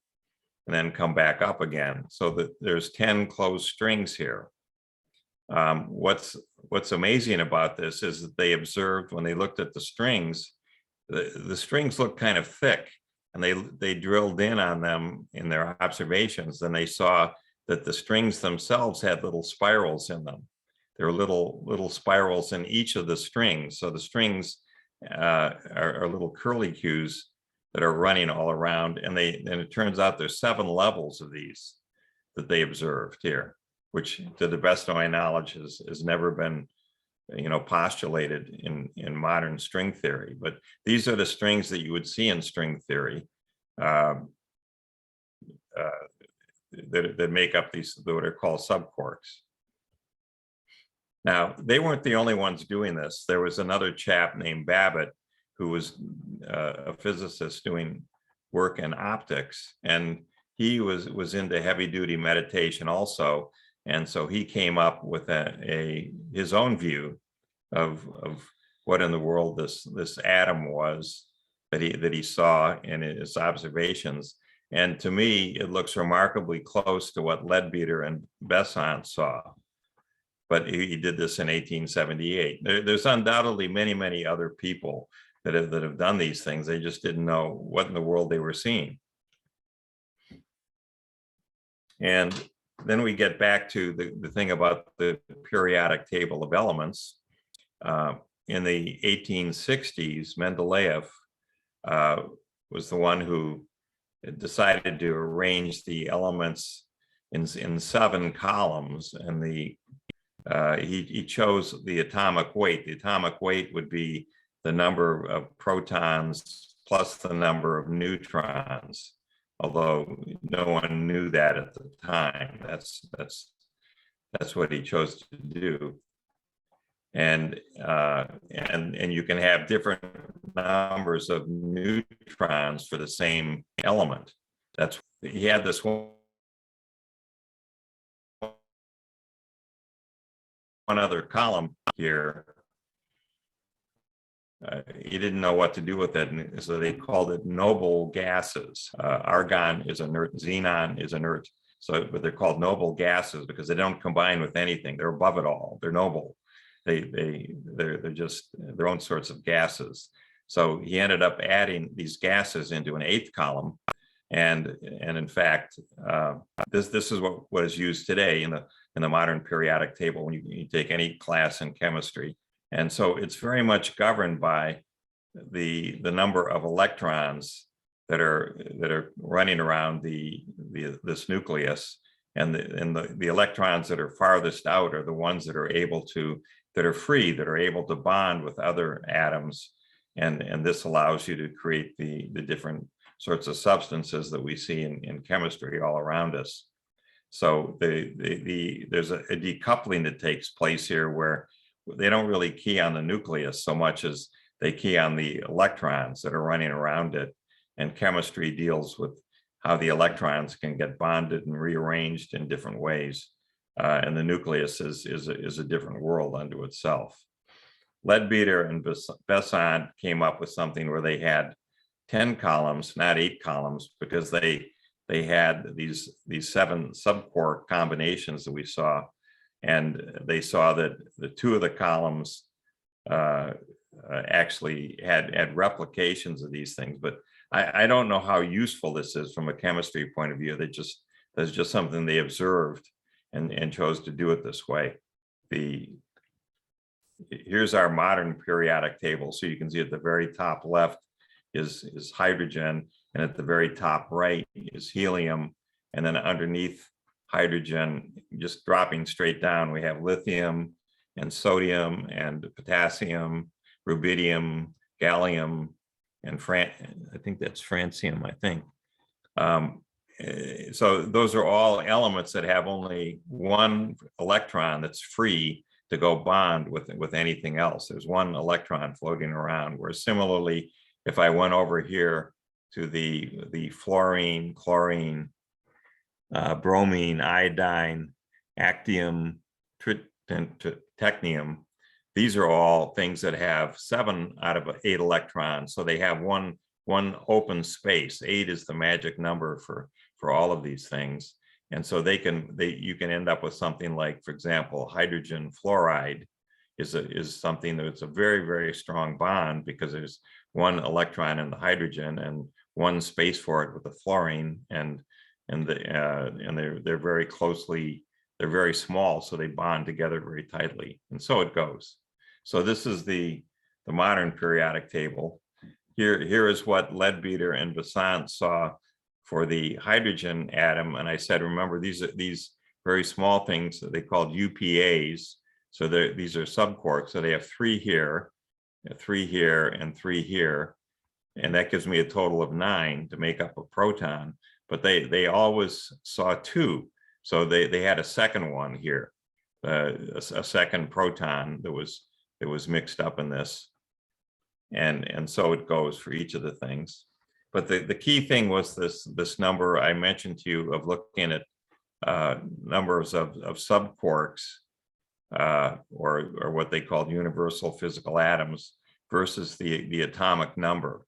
S1: and then come back up again, so that there's 10 closed strings here. What's amazing about this is that they observed, when they looked at the strings, the strings look kind of thick, and they drilled in on them in their observations, and they saw that the strings themselves had little spirals in them. There were little spirals in each of the strings. So the strings are little curlicues that are running all around, and it turns out there's 7 levels of these that they observed here, which, to the best of my knowledge, has never been, you know, postulated in modern string theory. But these are the strings that you would see in string theory that make up these, what are called subquarks. Now, they weren't the only ones doing this. There was another chap named Babbitt, who was a physicist doing work in optics, and he was into heavy duty meditation also. And so he came up with his own view of what in the world this atom was that he saw in his observations. And to me, it looks remarkably close to what Leadbeater and Besant saw. But he did this in 1878. There's undoubtedly many other people that have done these things. They just didn't know what in the world they were seeing. And then we get back to the thing about the periodic table of elements. In the 1860s, Mendeleev was the one who decided to arrange the elements in 7 columns, and he chose the atomic weight. The atomic weight would be the number of protons plus the number of neutrons, although no one knew that at the time. That's what he chose to do. And you can have different numbers of neutrons for the same element. He had this one other column here. He didn't know what to do with it, and so they called it noble gases. Argon is inert, xenon is inert. But they're called noble gases because they don't combine with anything. They're above it all. They're noble. They're just their own sorts of gases. So he ended up adding these gases into an 8th column, and in fact, this is what is used today in the modern periodic table when you take any class in chemistry. And so it's very much governed by the number of electrons that are running around this nucleus, and the electrons that are farthest out are the ones that are free, that are able to bond with other atoms, and this allows you to create the different sorts of substances that we see in chemistry all around us. So there's a decoupling that takes place here where they don't really key on the nucleus so much as they key on the electrons that are running around it. And chemistry deals with how the electrons can get bonded and rearranged in different ways. And the nucleus is a different world unto itself. Leadbeater and Besant came up with something where they had 10 columns, not 8 columns, because they had these 7 subquark combinations that we saw. And they saw that the 2 of the columns actually had replications of these things, but I don't know how useful this is from a chemistry point of view. That's just something they observed and chose to do it this way. Here's our modern periodic table. So you can see at the very top left is hydrogen, and at the very top right is helium, and then underneath hydrogen, just dropping straight down, we have lithium and sodium and potassium, rubidium, gallium, and I think that's francium, I think. So those are all elements that have only one electron that's free to go bond with anything else. There's one electron floating around, where similarly, if I went over here to the fluorine, chlorine, bromine, iodine, actinium, technium, these are all things that have 7 out of 8 electrons. So they have one open space. 8 is the magic number for all of these things. And so you can end up with something like, for example, hydrogen fluoride is something that's a very, very strong bond, because there's 1 electron in the hydrogen and 1 space for it with the fluorine, and they're very closely, they're very small, so they bond together very tightly, and so it goes. So this is the modern periodic table. Here is what Leadbeater and Besant saw for the hydrogen atom, and I said, remember, these very small things that they called UPAs. So these are subquarks. So they have 3 here, 3 here, and 3 here, and that gives me a total of 9 to make up a proton. But they always saw 2, so they had a second one here, a second proton that was mixed up in this, and so it goes for each of the things. But the key thing was this number I mentioned to you of looking at numbers of subquarks, or what they called universal physical atoms, versus the atomic number.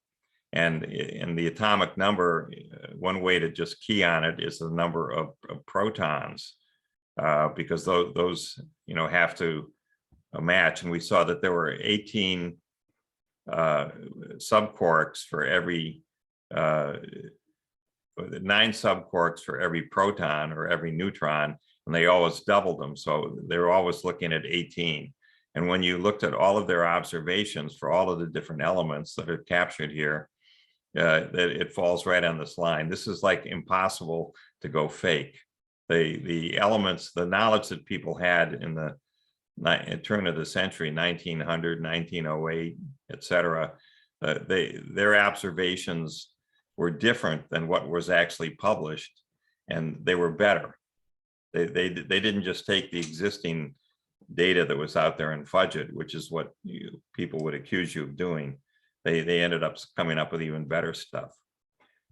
S1: And in the atomic number, one way to just key on it is the number of protons, because those have to match. And we saw that there were 18 subquarks for every 9 subquarks for every proton or every neutron, and they always doubled them. So they were always looking at 18. And when you looked at all of their observations for all of the different elements that are captured here, that it falls right on this line. This is like impossible to go fake. The elements, the knowledge that people had in the turn of the century, 1900, 1908, et cetera, their observations were different than what was actually published, and they were better. They didn't just take the existing data that was out there and fudge it, which is what people would accuse you of doing. They ended up coming up with even better stuff.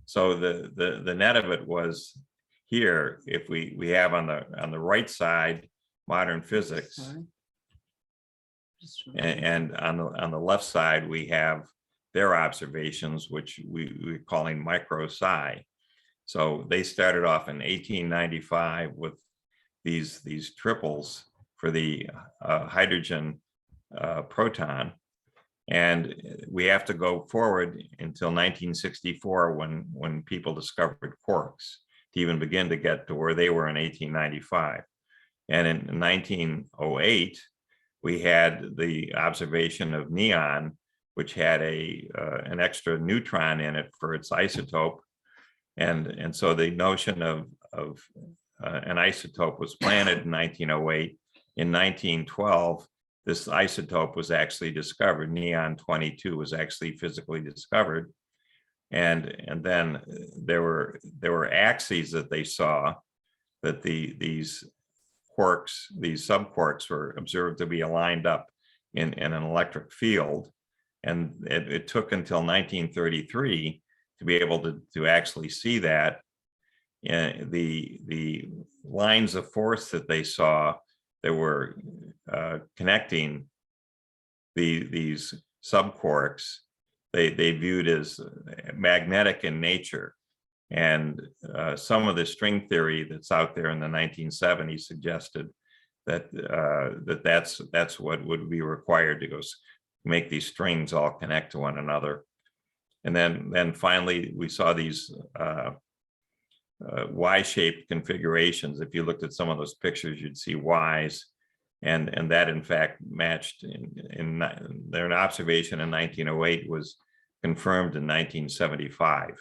S1: So the net of it was here, if we have on the right side modern physics, and on the left side we have their observations, which we're calling micro-psi. So they started off in 1895 with these triples for the hydrogen proton. And we have to go forward until 1964 when people discovered quarks to even begin to get to where they were in 1895. And in 1908, we had the observation of neon, which had an extra neutron in it for its isotope. And so the notion of an isotope was planted in 1908. In 1912, this isotope was actually discovered. Neon 22 was actually physically discovered. And then there were axes that they saw that these quarks, these subquarks, were observed to be aligned up in an electric field. And it took until 1933 to be able to actually see that. And the lines of force that they saw that were connecting these subquarks, they viewed as magnetic in nature. And some of the string theory that's out there in the 1970s suggested that that's what would be required to go make these strings all connect to one another. And then finally we saw these Y-shaped configurations. If you looked at some of those pictures, you'd see Ys, and that in fact matched in their observation in 1908 was confirmed in 1975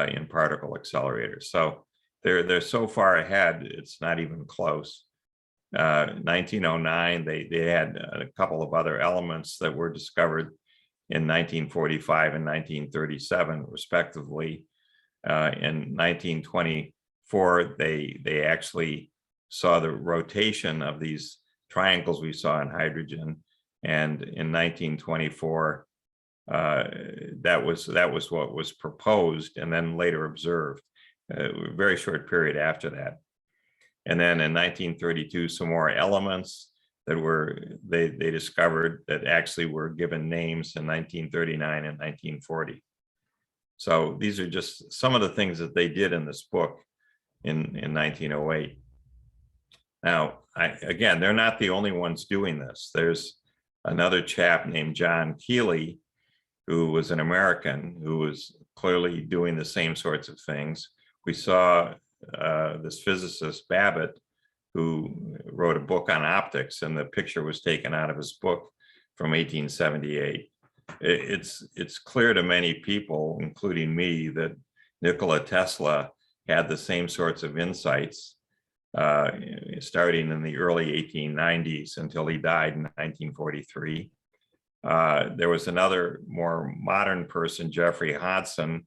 S1: in particle accelerators. So they're so far ahead, it's not even close. 1909, they had a couple of other elements that were discovered in 1945 and 1937, respectively. In 1924, they actually saw the rotation of these triangles we saw in hydrogen, and in 1924, that was what was proposed and then later observed. A very short period after that. And then in 1932, some more elements that they discovered that actually were given names in 1939 and 1940. So these are just some of the things that they did in this book in 1908. Now, again, they're not the only ones doing this. There's another chap named John Keeley, who was an American, who was clearly doing the same sorts of things. We saw this physicist Babbitt, who wrote a book on optics, and the picture was taken out of his book from 1878. It's clear to many people, including me, that Nikola Tesla had the same sorts of insights starting in the early 1890s until he died in 1943. There was another more modern person, Jeffrey Hodson,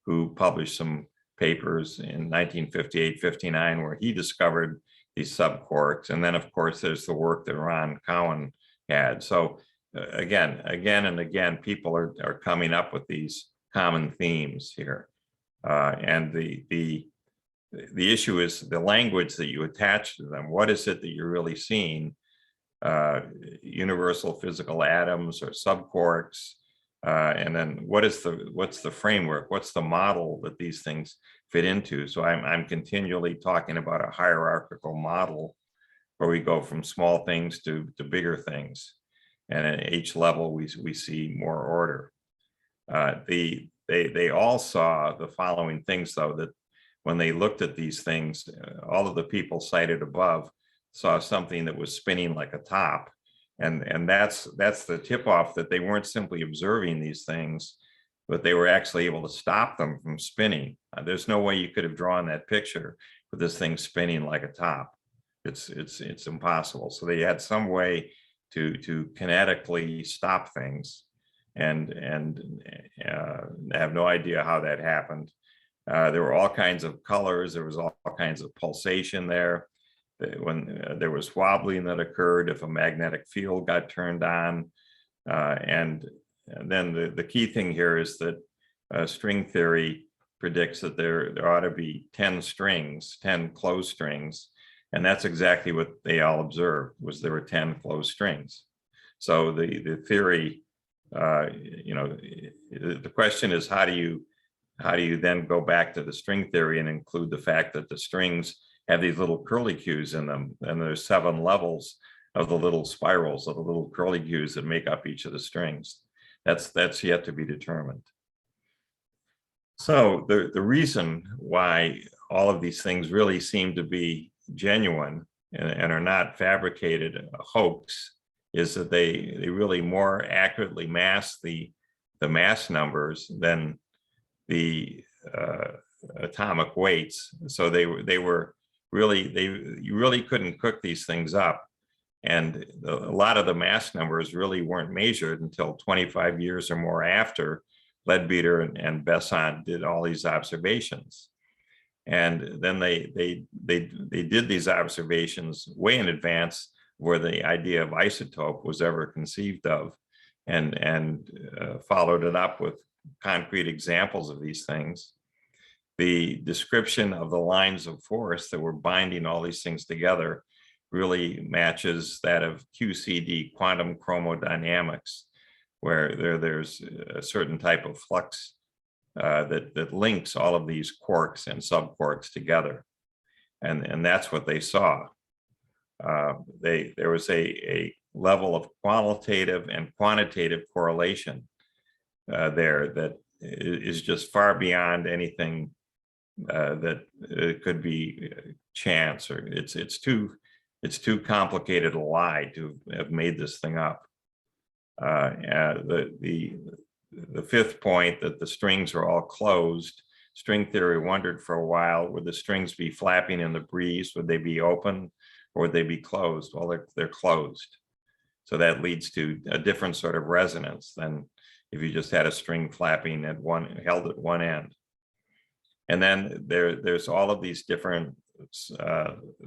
S1: who published some papers in 1958-59 where he discovered these subquarks. And then, of course, there's the work that Ron Cowan had. So again and again, people are coming up with these common themes here. And the issue is the language that you attach to them. What is it that you're really seeing? Universal physical atoms or subquarks? And then what's the framework? What's the model that these things fit into? So I'm continually talking about a hierarchical model where we go from small things to bigger things. And at each level, we see more order. They all saw the following things, though, that when they looked at these things, all of the people cited above saw something that was spinning like a top. And that's the tip off that they weren't simply observing these things, but they were actually able to stop them from spinning. There's no way you could have drawn that picture with this thing spinning like a top. It's impossible. So they had some way to kinetically stop things, and I have no idea how that happened. There were all kinds of colors. There was all kinds of pulsation there. When there was wobbling that occurred if a magnetic field got turned on. And then the key thing here is that string theory predicts that there ought to be 10 strings, 10 closed strings. And that's exactly what they all observed, was there were 10 closed strings. So the theory, the question is, how do you then go back to the string theory and include the fact that the strings have these little curlicues in them, and there's 7 levels of the little spirals of the little curlicues that make up each of the strings. That's yet to be determined. So the reason why all of these things really seem to be genuine and are not fabricated hoax is that they really more accurately mask the mass numbers than the atomic weights. So they were really, you really couldn't cook these things up. And a lot of the mass numbers really weren't measured until 25 years or more after Leadbeater and Besant did all these observations. And then they did these observations way in advance where the idea of isotope was ever conceived of, and followed it up with concrete examples of these things. The description of the lines of force that were binding all these things together really matches that of QCD, quantum chromodynamics, where there's a certain type of flux that links all of these quarks and subquarks together. And that's what they saw. There was a level of qualitative and quantitative correlation there that is just far beyond anything that it could be chance, or it's too complicated a lie to have made this thing up. The fifth point, that the strings are all closed. String theory wondered for a while, would the strings be flapping in the breeze? Would they be open or would they be closed? Well, they're closed. So that leads to a different sort of resonance than if you just had a string flapping held at one end. And then there's all of these different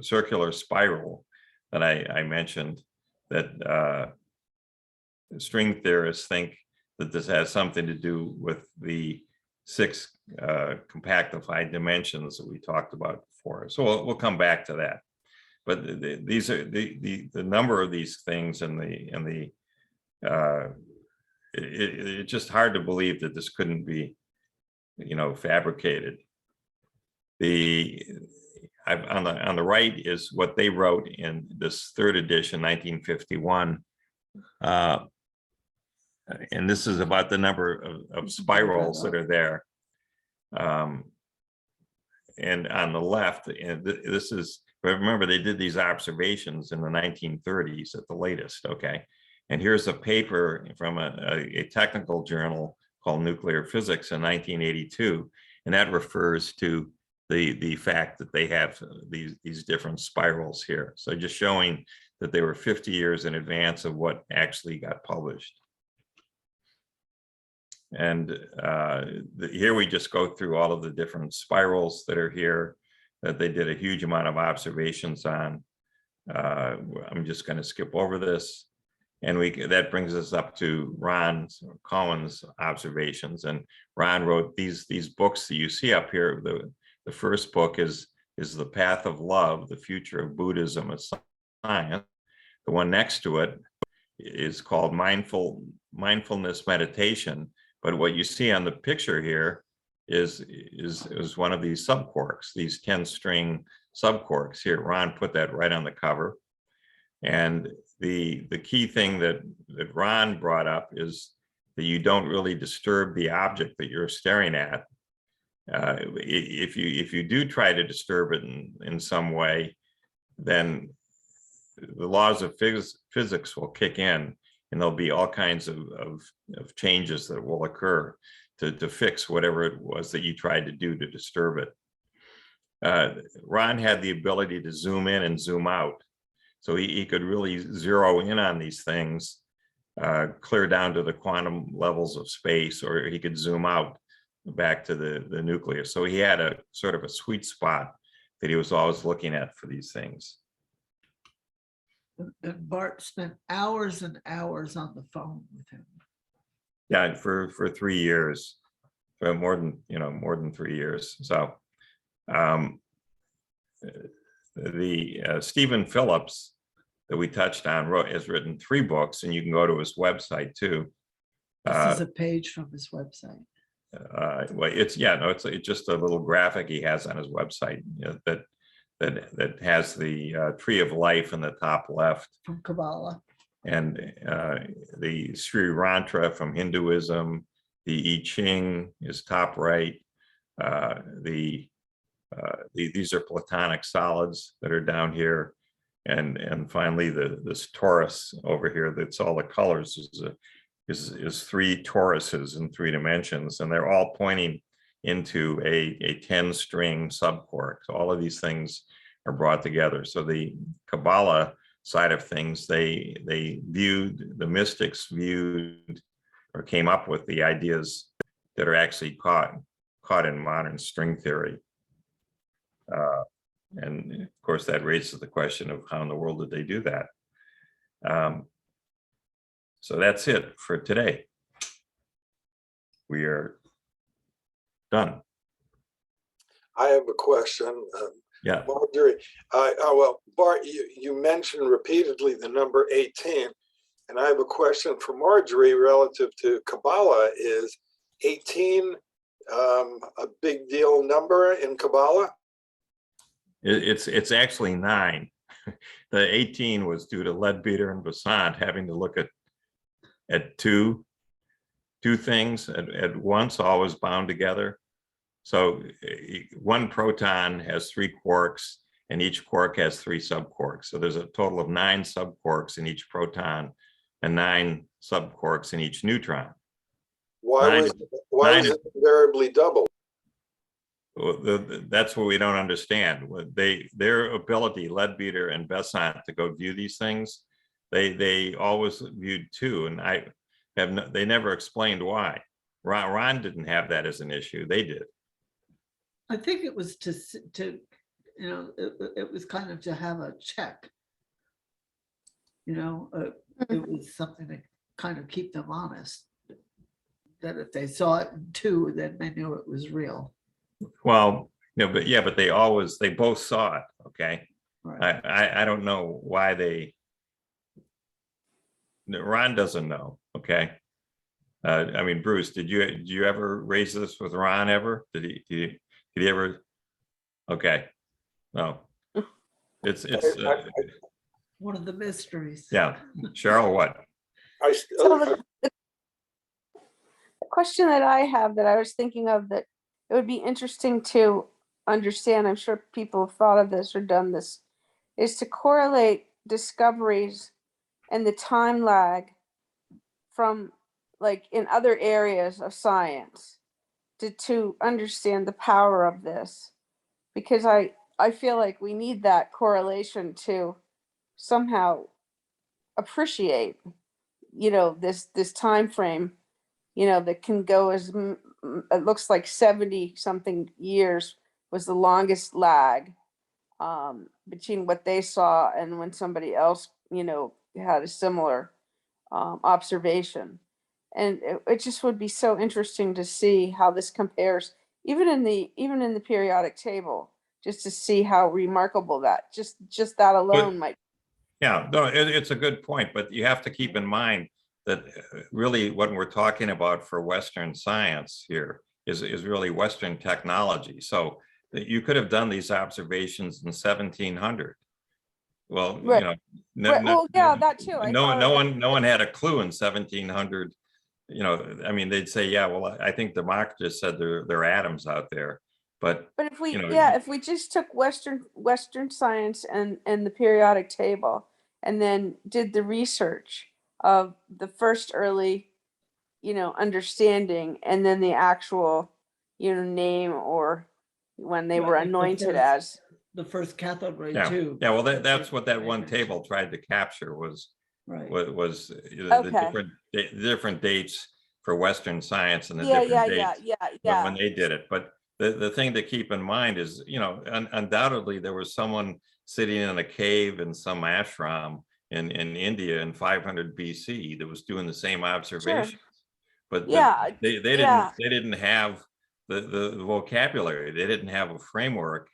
S1: circular spiral that I mentioned that string theorists think that this has something to do with the 6 compactified dimensions that we talked about before. So we'll come back to that. But these are the number of these things, and it's just hard to believe that this couldn't be, fabricated. On the right is what they wrote in this 3rd edition, 1951. And this is about the number of spirals that are there. And on the left, and this is, remember, they did these observations in the 1930s at the latest, okay? And here's a paper from a technical journal called Nuclear Physics in 1982, and that refers to the fact that they have these different spirals here. So just showing that they were 50 years in advance of what actually got published. And here we just go through all of the different spirals that are here that they did a huge amount of observations on. I'm just going to skip over this. And that brings us up to Ron Cohen's observations. And Ron wrote these books that you see up here. The first book is The Path of Love, The Future of Buddhism as Science. The one next to it is called Mindfulness Meditation. But what you see on the picture here is one of these subquarks, these 10-string subquarks. Here, Ron put that right on the cover. And the key thing that Ron brought up is that you don't really disturb the object that you're staring at. if you do try to disturb it in some way, then the laws of physics will kick in, and there'll be all kinds of changes that will occur to fix whatever it was that you tried to do to disturb it. Ron had the ability to zoom in and zoom out. So he could really zero in on these things, clear down to the quantum levels of space, or he could zoom out back to the nucleus. So he had a sort of a sweet spot that he was always looking at for these things.
S2: And Bart spent hours and hours on the phone with him.
S1: Yeah, for 3 years, for more than 3 years. So Stephen Phillips that we touched on has written 3 books, and you can go to his website too.
S2: This is a page from his website.
S1: Well, it's just a little graphic he has on his website, that has the tree of life in the top left,
S2: From Kabbalah.
S1: and the Sri Rantra from Hinduism, the I Ching is top right. These are Platonic solids that are down here, and finally this torus over here that's all the colors is 3 toruses in 3 dimensions, and they're all pointing into a 10-string subquark. So all of these things are brought together. So the Kabbalah side of things, the mystics viewed or came up with the ideas that are actually caught in modern string theory. And of course, that raises the question of how in the world did they do that? So that's it for today. We are done.
S3: I have a question.
S1: Yeah.
S3: Marjorie, well, Bart, you mentioned repeatedly the number 18, and I have a question for Marjorie relative to Kabbalah. Is 18 a big deal number in Kabbalah?
S1: It's actually 9. The 18 was due to Leadbeater and Besant having to look at two things at once, always bound together. So one proton has 3 quarks, and each quark has 3 subquarks. So there's a total of 9 subquarks in each proton and 9 subquarks in each neutron.
S3: Why was it invariably double?
S1: Well, that's what we don't understand. Their ability, Leadbeater and Besant, to go view these things, they always viewed 2, and they never explained why. Ron didn't have that as an issue. They did.
S2: I think it was to it was kind of to have a check. It was something to kind of keep them honest. That if they saw it in 2, then they knew it was real.
S1: Well, but they both saw it. Okay.
S2: Right.
S1: I don't know why Ron doesn't know. Okay. I mean, Bruce, did you ever raise this with Ron ever? Did he ever? Okay. No. It's
S2: One of the mysteries.
S1: yeah. Cheryl, what?
S13: So the question that I have that I was thinking of that it would be interesting to understand, I'm sure people have thought of this or done this, is to correlate discoveries and the time lag from like in other areas of science to understand the power of this, because I feel like we need that correlation to somehow appreciate this time frame that can go as it looks like 70 something years was the longest lag between what they saw and when somebody else had a similar observation. And it just would be so interesting to see how this compares, even in the periodic table, just to see how remarkable that just that alone might.
S1: Yeah, no, it's a good point, but you have to keep in mind that really what we're talking about for Western science here is really Western technology. So that you could have done these observations in 1700. Well,
S13: right. Yeah, that too.
S1: No one had a clue in 1700 I mean, they'd say, yeah, well, I think Democritus said there are atoms out there, but
S13: But if we,
S1: you know,
S13: if we just took Western science and the periodic table, and then did the research of the first early, understanding, and then the actual, name, or when they were
S2: Right, like
S13: anointed as.
S2: the first cathode ray
S1: yeah,
S2: too.
S1: yeah. Well, that's what that one table tried to capture was
S2: Right.
S1: the different dates for Western science and the
S13: Yeah,
S1: different
S13: yeah,
S1: dates
S13: yeah.
S1: when they did it. But the thing to keep in mind is, undoubtedly there was someone sitting in a cave in some ashram in India in 500 BC that was doing the same observations. But
S13: Yeah,
S1: they didn't have the vocabulary. They didn't have a framework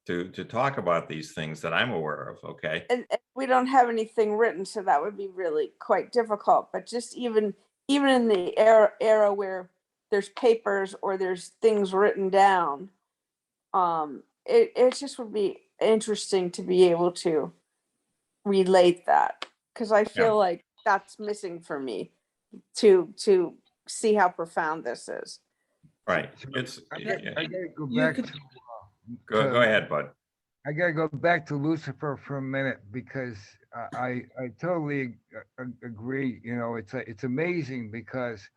S1: to talk about these things that I'm aware of. Okay.
S13: And we don't have anything written, so that would be really quite difficult. But just even in the era where there's papers or there's things written down, it just would be interesting to be able to relate that, because I feel like that's missing for me to see how profound this is.
S1: Right.
S14: I gotta go
S2: You
S14: back
S2: could-
S14: to
S1: Go ahead, Bud.
S14: I gotta go back to Lucifer for a minute because I totally agree. It's amazing because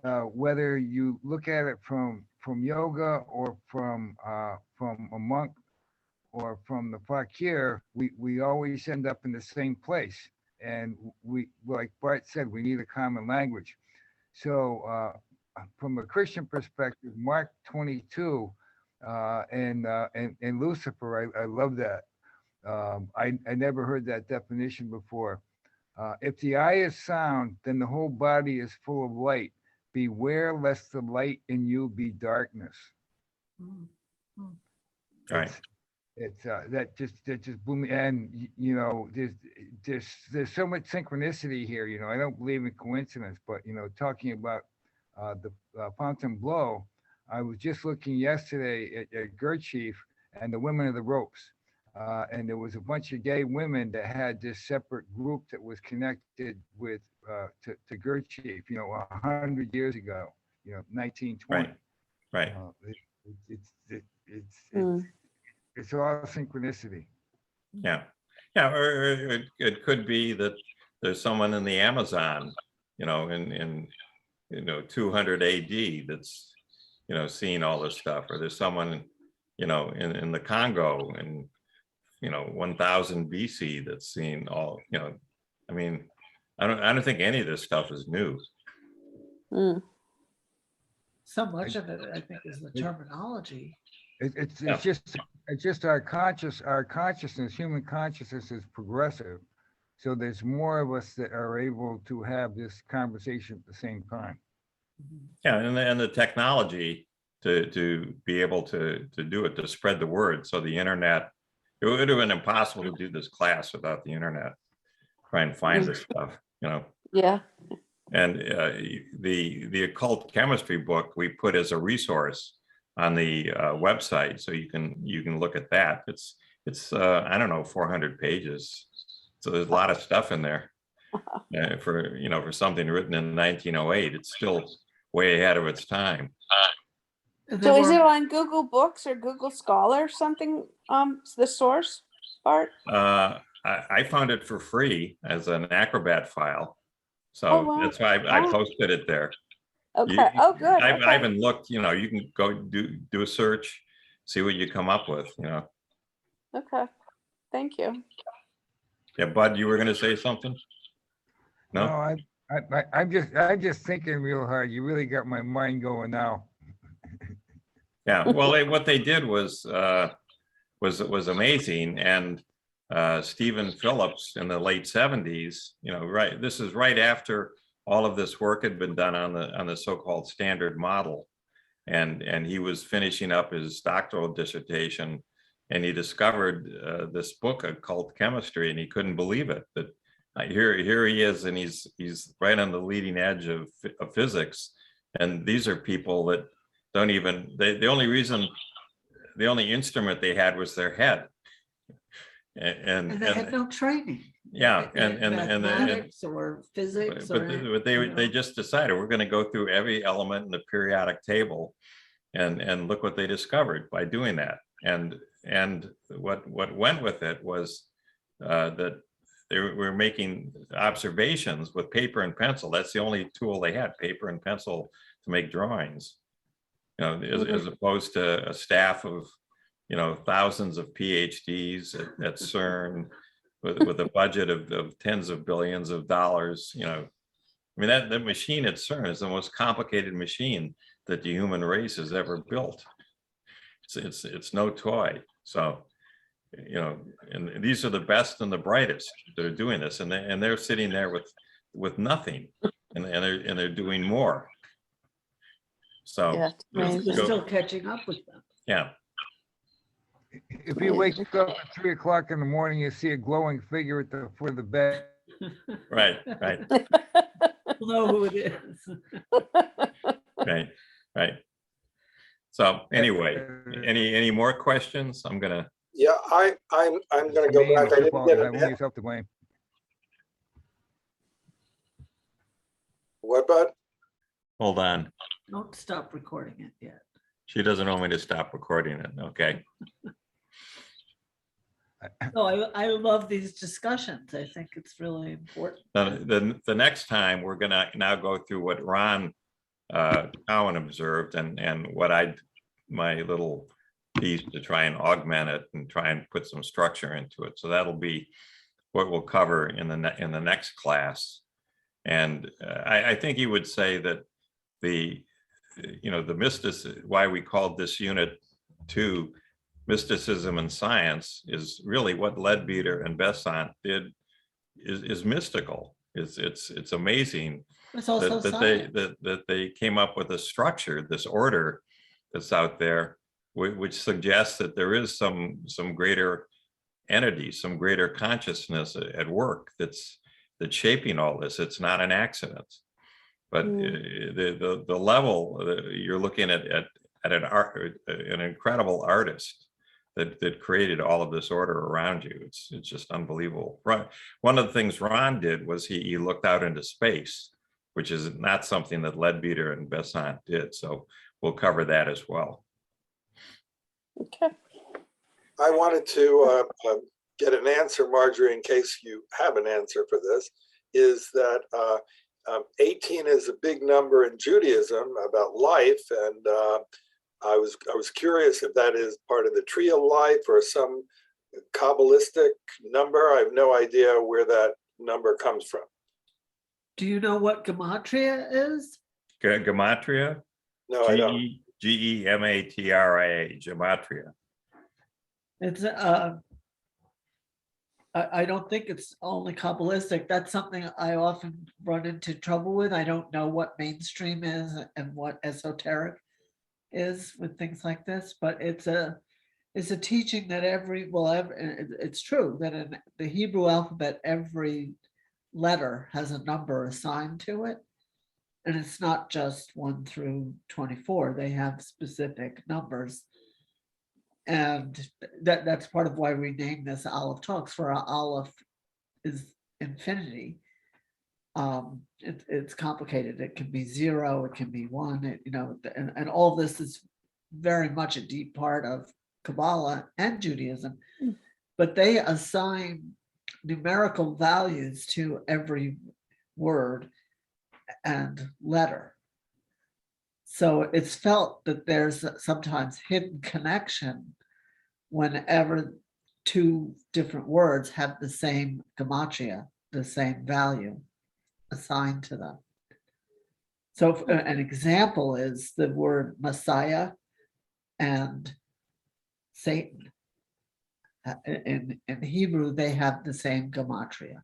S14: whether you look at it from yoga or from a monk or from the fakir, we always end up in the same place. And we, like Bart said, we need a common language. So from a Christian perspective, Mark 22 and Lucifer, I love that. I never heard that definition before. If the eye is sound, then the whole body is full of light. Beware lest the light in you be darkness.
S1: Right.
S14: It's that just blew me. And there's so much synchronicity here. I don't believe in coincidence, but talking about the Fontainebleau, I was just looking yesterday at Gertchief and the Women of the Ropes. And there was a bunch of gay women that had this separate group that was connected with to Gertchief, 100 years ago, 1920.
S1: Right.
S14: It's all synchronicity.
S1: Yeah. Or it could be that there's someone in the Amazon, in 200 AD that's, seeing all this stuff, or there's someone, in the Congo in 1000 BC that's seen all, I mean, I don't think any of this stuff is new.
S2: So much of it, I think, is the terminology.
S14: It's just our consciousness, human consciousness is progressive. So there's more of us that are able to have this conversation at the same time.
S1: Yeah, and the technology to be able to do it, to spread the word. So the internet, it would have been impossible to do this class without the internet. Try and find this stuff,
S13: Yeah.
S1: And the occult chemistry book we put as a resource on the website, so you can look at that. It's I don't know, 400 pages. So there's a lot of stuff in there. For something written in 1908, it's still way ahead of its time.
S13: So is it on Google Books or Google Scholar or something? The source part?
S1: I found it for free as an Acrobat file. So that's why I posted it there.
S13: Okay. Good.
S1: I haven't looked, you can go do a search, see what you come up with,
S13: Okay. Thank you.
S1: Yeah, Bud, you were going to say something? No,
S14: I'm just thinking real hard. You really got my mind going now.
S1: Yeah. Well, what they did was amazing. And Stephen Phillips in the late 70s, right. This is right after all of this work had been done on the so-called standard model. And he was finishing up his doctoral dissertation, and he discovered this book, Occult Chemistry, and he couldn't believe it. That here he is, and he's right on the leading edge of physics. And these are people that don't even, the only instrument they had was their head. And
S2: they had no training.
S1: Yeah, and
S2: mathematics or physics
S1: but,
S2: or.
S1: but they just decided we're going to go through every element in the periodic table, and look what they discovered by doing that. And what went with it was that they were making observations with paper and pencil. That's the only tool they had, paper and pencil, to make drawings. You know, as opposed to a staff of, you know, thousands of PhDs at CERN with a budget of tens of billions of dollars. You know, I mean, that machine at CERN is the most complicated machine that the human race has ever built. It's no toy. So, you know, and these are the best and the brightest that are doing this, and they're sitting there with nothing, and they're doing more. So
S13: Yeah, it's amazing.
S2: We're still catching up with them.
S1: yeah.
S14: If you wake up at 3 o'clock in the morning, you see a glowing figure at the foot of the bed.
S1: Right.
S2: We'll know who it is.
S1: Right. So anyway, any more questions? I'm gonna.
S3: Yeah, I'm gonna go back. I didn't get
S14: Only
S3: it.
S14: yourself to blame.
S3: What, bud?
S1: Hold on.
S2: Don't stop recording it yet.
S1: She doesn't want me to stop recording it. Okay.
S2: So I love these discussions. I think it's really important.
S1: The next time we're gonna now go through what Ron Cowan observed and what my little piece to try and augment it and try and put some structure into it. So that'll be what we'll cover in the next class. And I think he would say that the mysticism, why we called this unit 2 Mysticism and Science, is really what Leadbeater and Besant did is mystical. It's amazing
S2: It's also
S1: that they came up with a structure, this order that's out there, which suggests that there is some greater entity, some greater consciousness at work that's shaping all this. It's not an accident. But the level you're looking at an incredible artist that created all of this order around you. It's just unbelievable. One of the things Ron did was he looked out into space, which is not something that Leadbeater and Besant did. So we'll cover that as well.
S13: Okay.
S3: I wanted to get an answer, Marjorie, in case you have an answer for this, is that 18 is a big number in Judaism about life, and I was curious if that is part of the tree of life or some Kabbalistic number. I have no idea where that number comes from.
S2: Do you know what gematria is?
S1: Gematria?
S3: No, I don't.
S1: Gematria, gematria.
S2: It's I don't think it's only Kabbalistic. That's something I often run into trouble with. I don't know what mainstream is and what esoteric is with things like this, but it's a teaching that it's true that in the Hebrew alphabet, every letter has a number assigned to it. And it's not just 1 through 24. They have specific numbers. And that's part of why we named this Aleph Talks, for our Aleph is infinity. It's complicated. It can be 0, it can be 1, and all this is very much a deep part of Kabbalah and Judaism. But they assign numerical values to every word and letter. So it's felt that there's sometimes hidden connection whenever 2 different words have the same gematria, the same value assigned to them. So an example is the word Messiah and Satan. In Hebrew, they have the same gematria.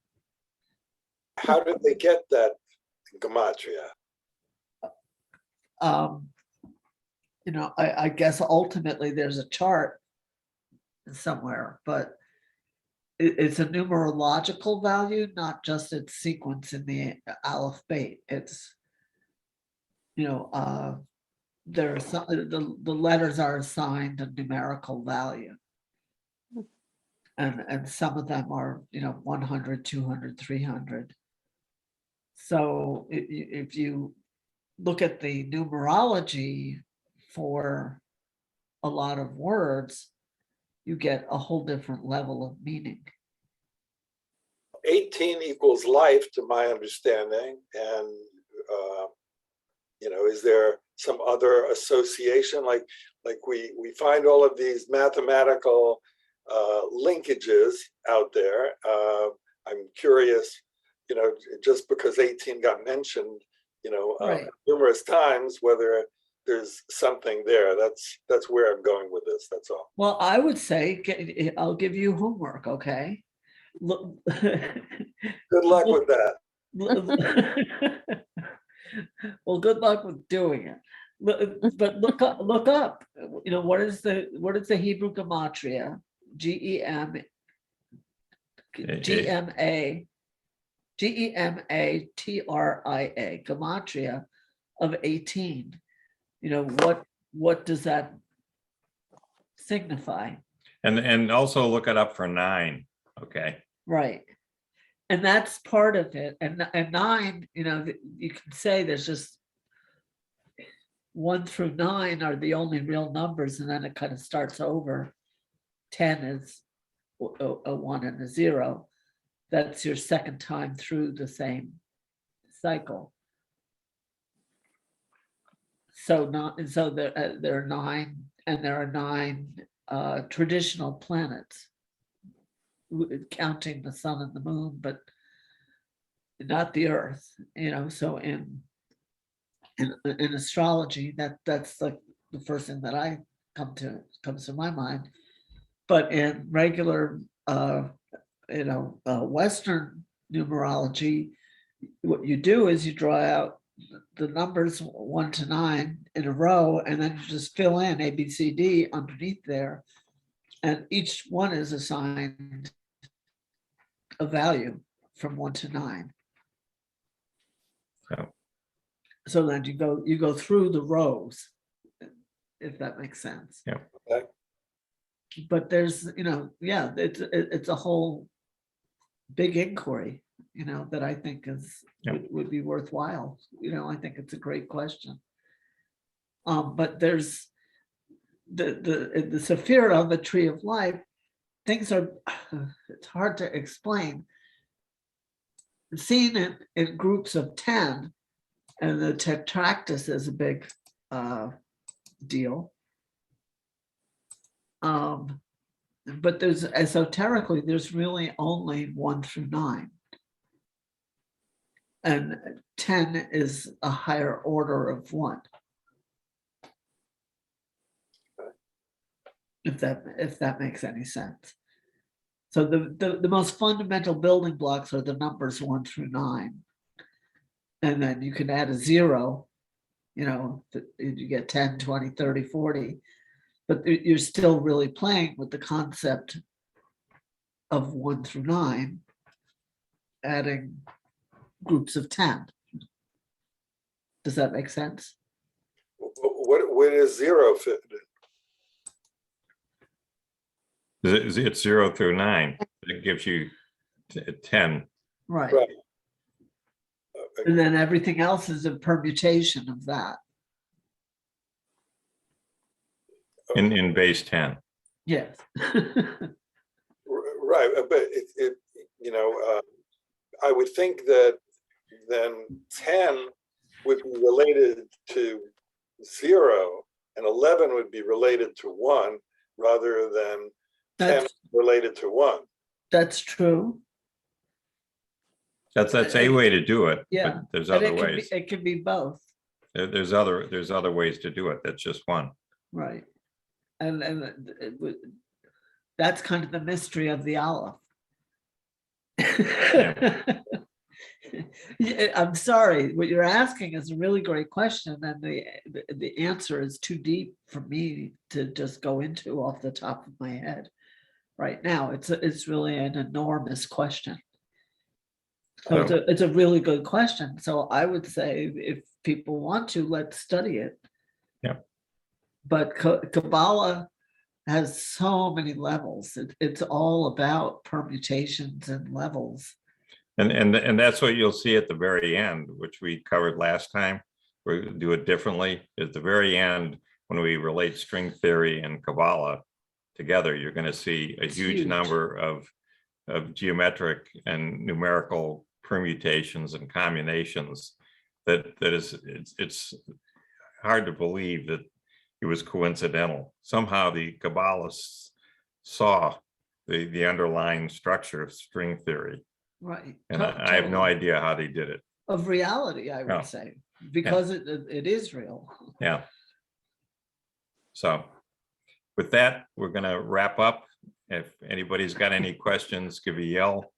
S3: How did they get that gematria?
S2: I guess ultimately there's a chart somewhere, but it's a numerological value, not just its sequence in the Aleph Beit. It's, there are some, the letters are assigned a numerical value. And some of them are, 100, 200, 300. So if you look at the numerology for a lot of words, you get a whole different level of meaning.
S3: 18 equals life, to my understanding. And, is there some other association? Like we find all of these mathematical linkages out there. I'm curious, just because 18 got mentioned,
S2: Right.
S3: numerous times, whether there's something there. That's where I'm going with this. That's all.
S2: Well, I would say, I'll give you homework, okay? Look.
S3: Good luck with that.
S2: Well, good luck with doing it. But look up, what is the Hebrew gematria? GEMA TRIA, gematria of 18. What does that signify?
S1: And also look it up for 9. Okay.
S2: Right. And that's part of it. And 9, you can say there's just 1 through 9 are the only real numbers, and then it kind of starts over. 10 is a 1 and a 0. That's your second time through the same cycle. So there are 9, and there are 9 traditional planets, counting the sun and the moon, but not the earth. So in astrology, that's like the first thing that comes to my mind. But in regular Western numerology, what you do is you draw out the numbers 1 to 9 in a row, and then you just fill in A, B, C, D underneath there, and each one is assigned a value from 1 to 9.
S1: So,
S2: So then you go through the rows, if that makes sense.
S1: yeah.
S3: Okay.
S2: But there's, it's a whole big inquiry, that I think would be worthwhile. I think it's a great question. But there's the Sephirah on the tree of life. Things are, it's hard to explain. Seen in groups of 10, and the tetractys is a big deal. But there's esoterically, there's really only 1 through 9. And 10 is a higher order of 1. If that makes any sense. So the most fundamental building blocks are the numbers 1 through 9. And then you can add a 0, you get 10, 20, 30, 40. But you're still really playing with the concept of 1 through 9, adding groups of 10. Does that make sense?
S3: Where does 0 fit in?
S1: It's 0 through 9. It gives you 10.
S2: Right.
S3: Right.
S2: And then everything else is a permutation of that.
S1: In base 10.
S2: Yes.
S3: Right, but I would think that then 10 would be related to 0, and 11 would be related to 1, rather than 10 related to 1.
S2: That's true.
S1: That's a way to do it.
S2: Yeah.
S1: But there's
S2: And
S1: other ways.
S2: it can be both.
S1: There's other ways to do it. That's just one.
S2: Right. And that's kind of the mystery of the Aleph. Yeah, I'm sorry, what you're asking is a really great question, and the answer is too deep for me to just go into off the top of my head right now. It's really an enormous question. So it's a really good question. So I would say, if people want to, let's study it.
S1: Yeah.
S2: But Kabbalah has so many levels. It's all about permutations and levels.
S1: And that's what you'll see at the very end, which we covered last time. We're gonna do it differently. At the very end, when we relate string theory and Kabbalah together, you're going to see a
S2: It's
S1: huge
S2: huge.
S1: number of geometric and numerical permutations and combinations it's hard to believe that it was coincidental. Somehow the Kabbalists saw the underlying structure of string theory.
S2: Right.
S1: And I have no
S2: Totally.
S1: idea how they did it.
S2: Of reality, I would
S1: Yeah.
S2: say, because it is real.
S1: Yeah. So with that, we're going to wrap up. If anybody's got any questions, give a yell.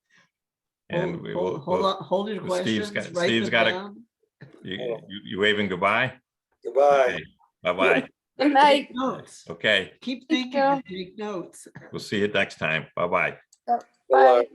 S1: And we will.
S2: Hold your questions. Write
S1: Steve's
S2: them
S1: got
S2: down.
S1: you waving goodbye?
S3: Goodbye.
S1: Bye-bye.
S13: Good night.
S2: Take notes.
S1: Okay.
S2: Keep
S13: Thank
S2: thinking
S13: you.
S2: and take notes.
S1: We'll see you next time. Bye-bye.
S13: Bye.
S3: Bye.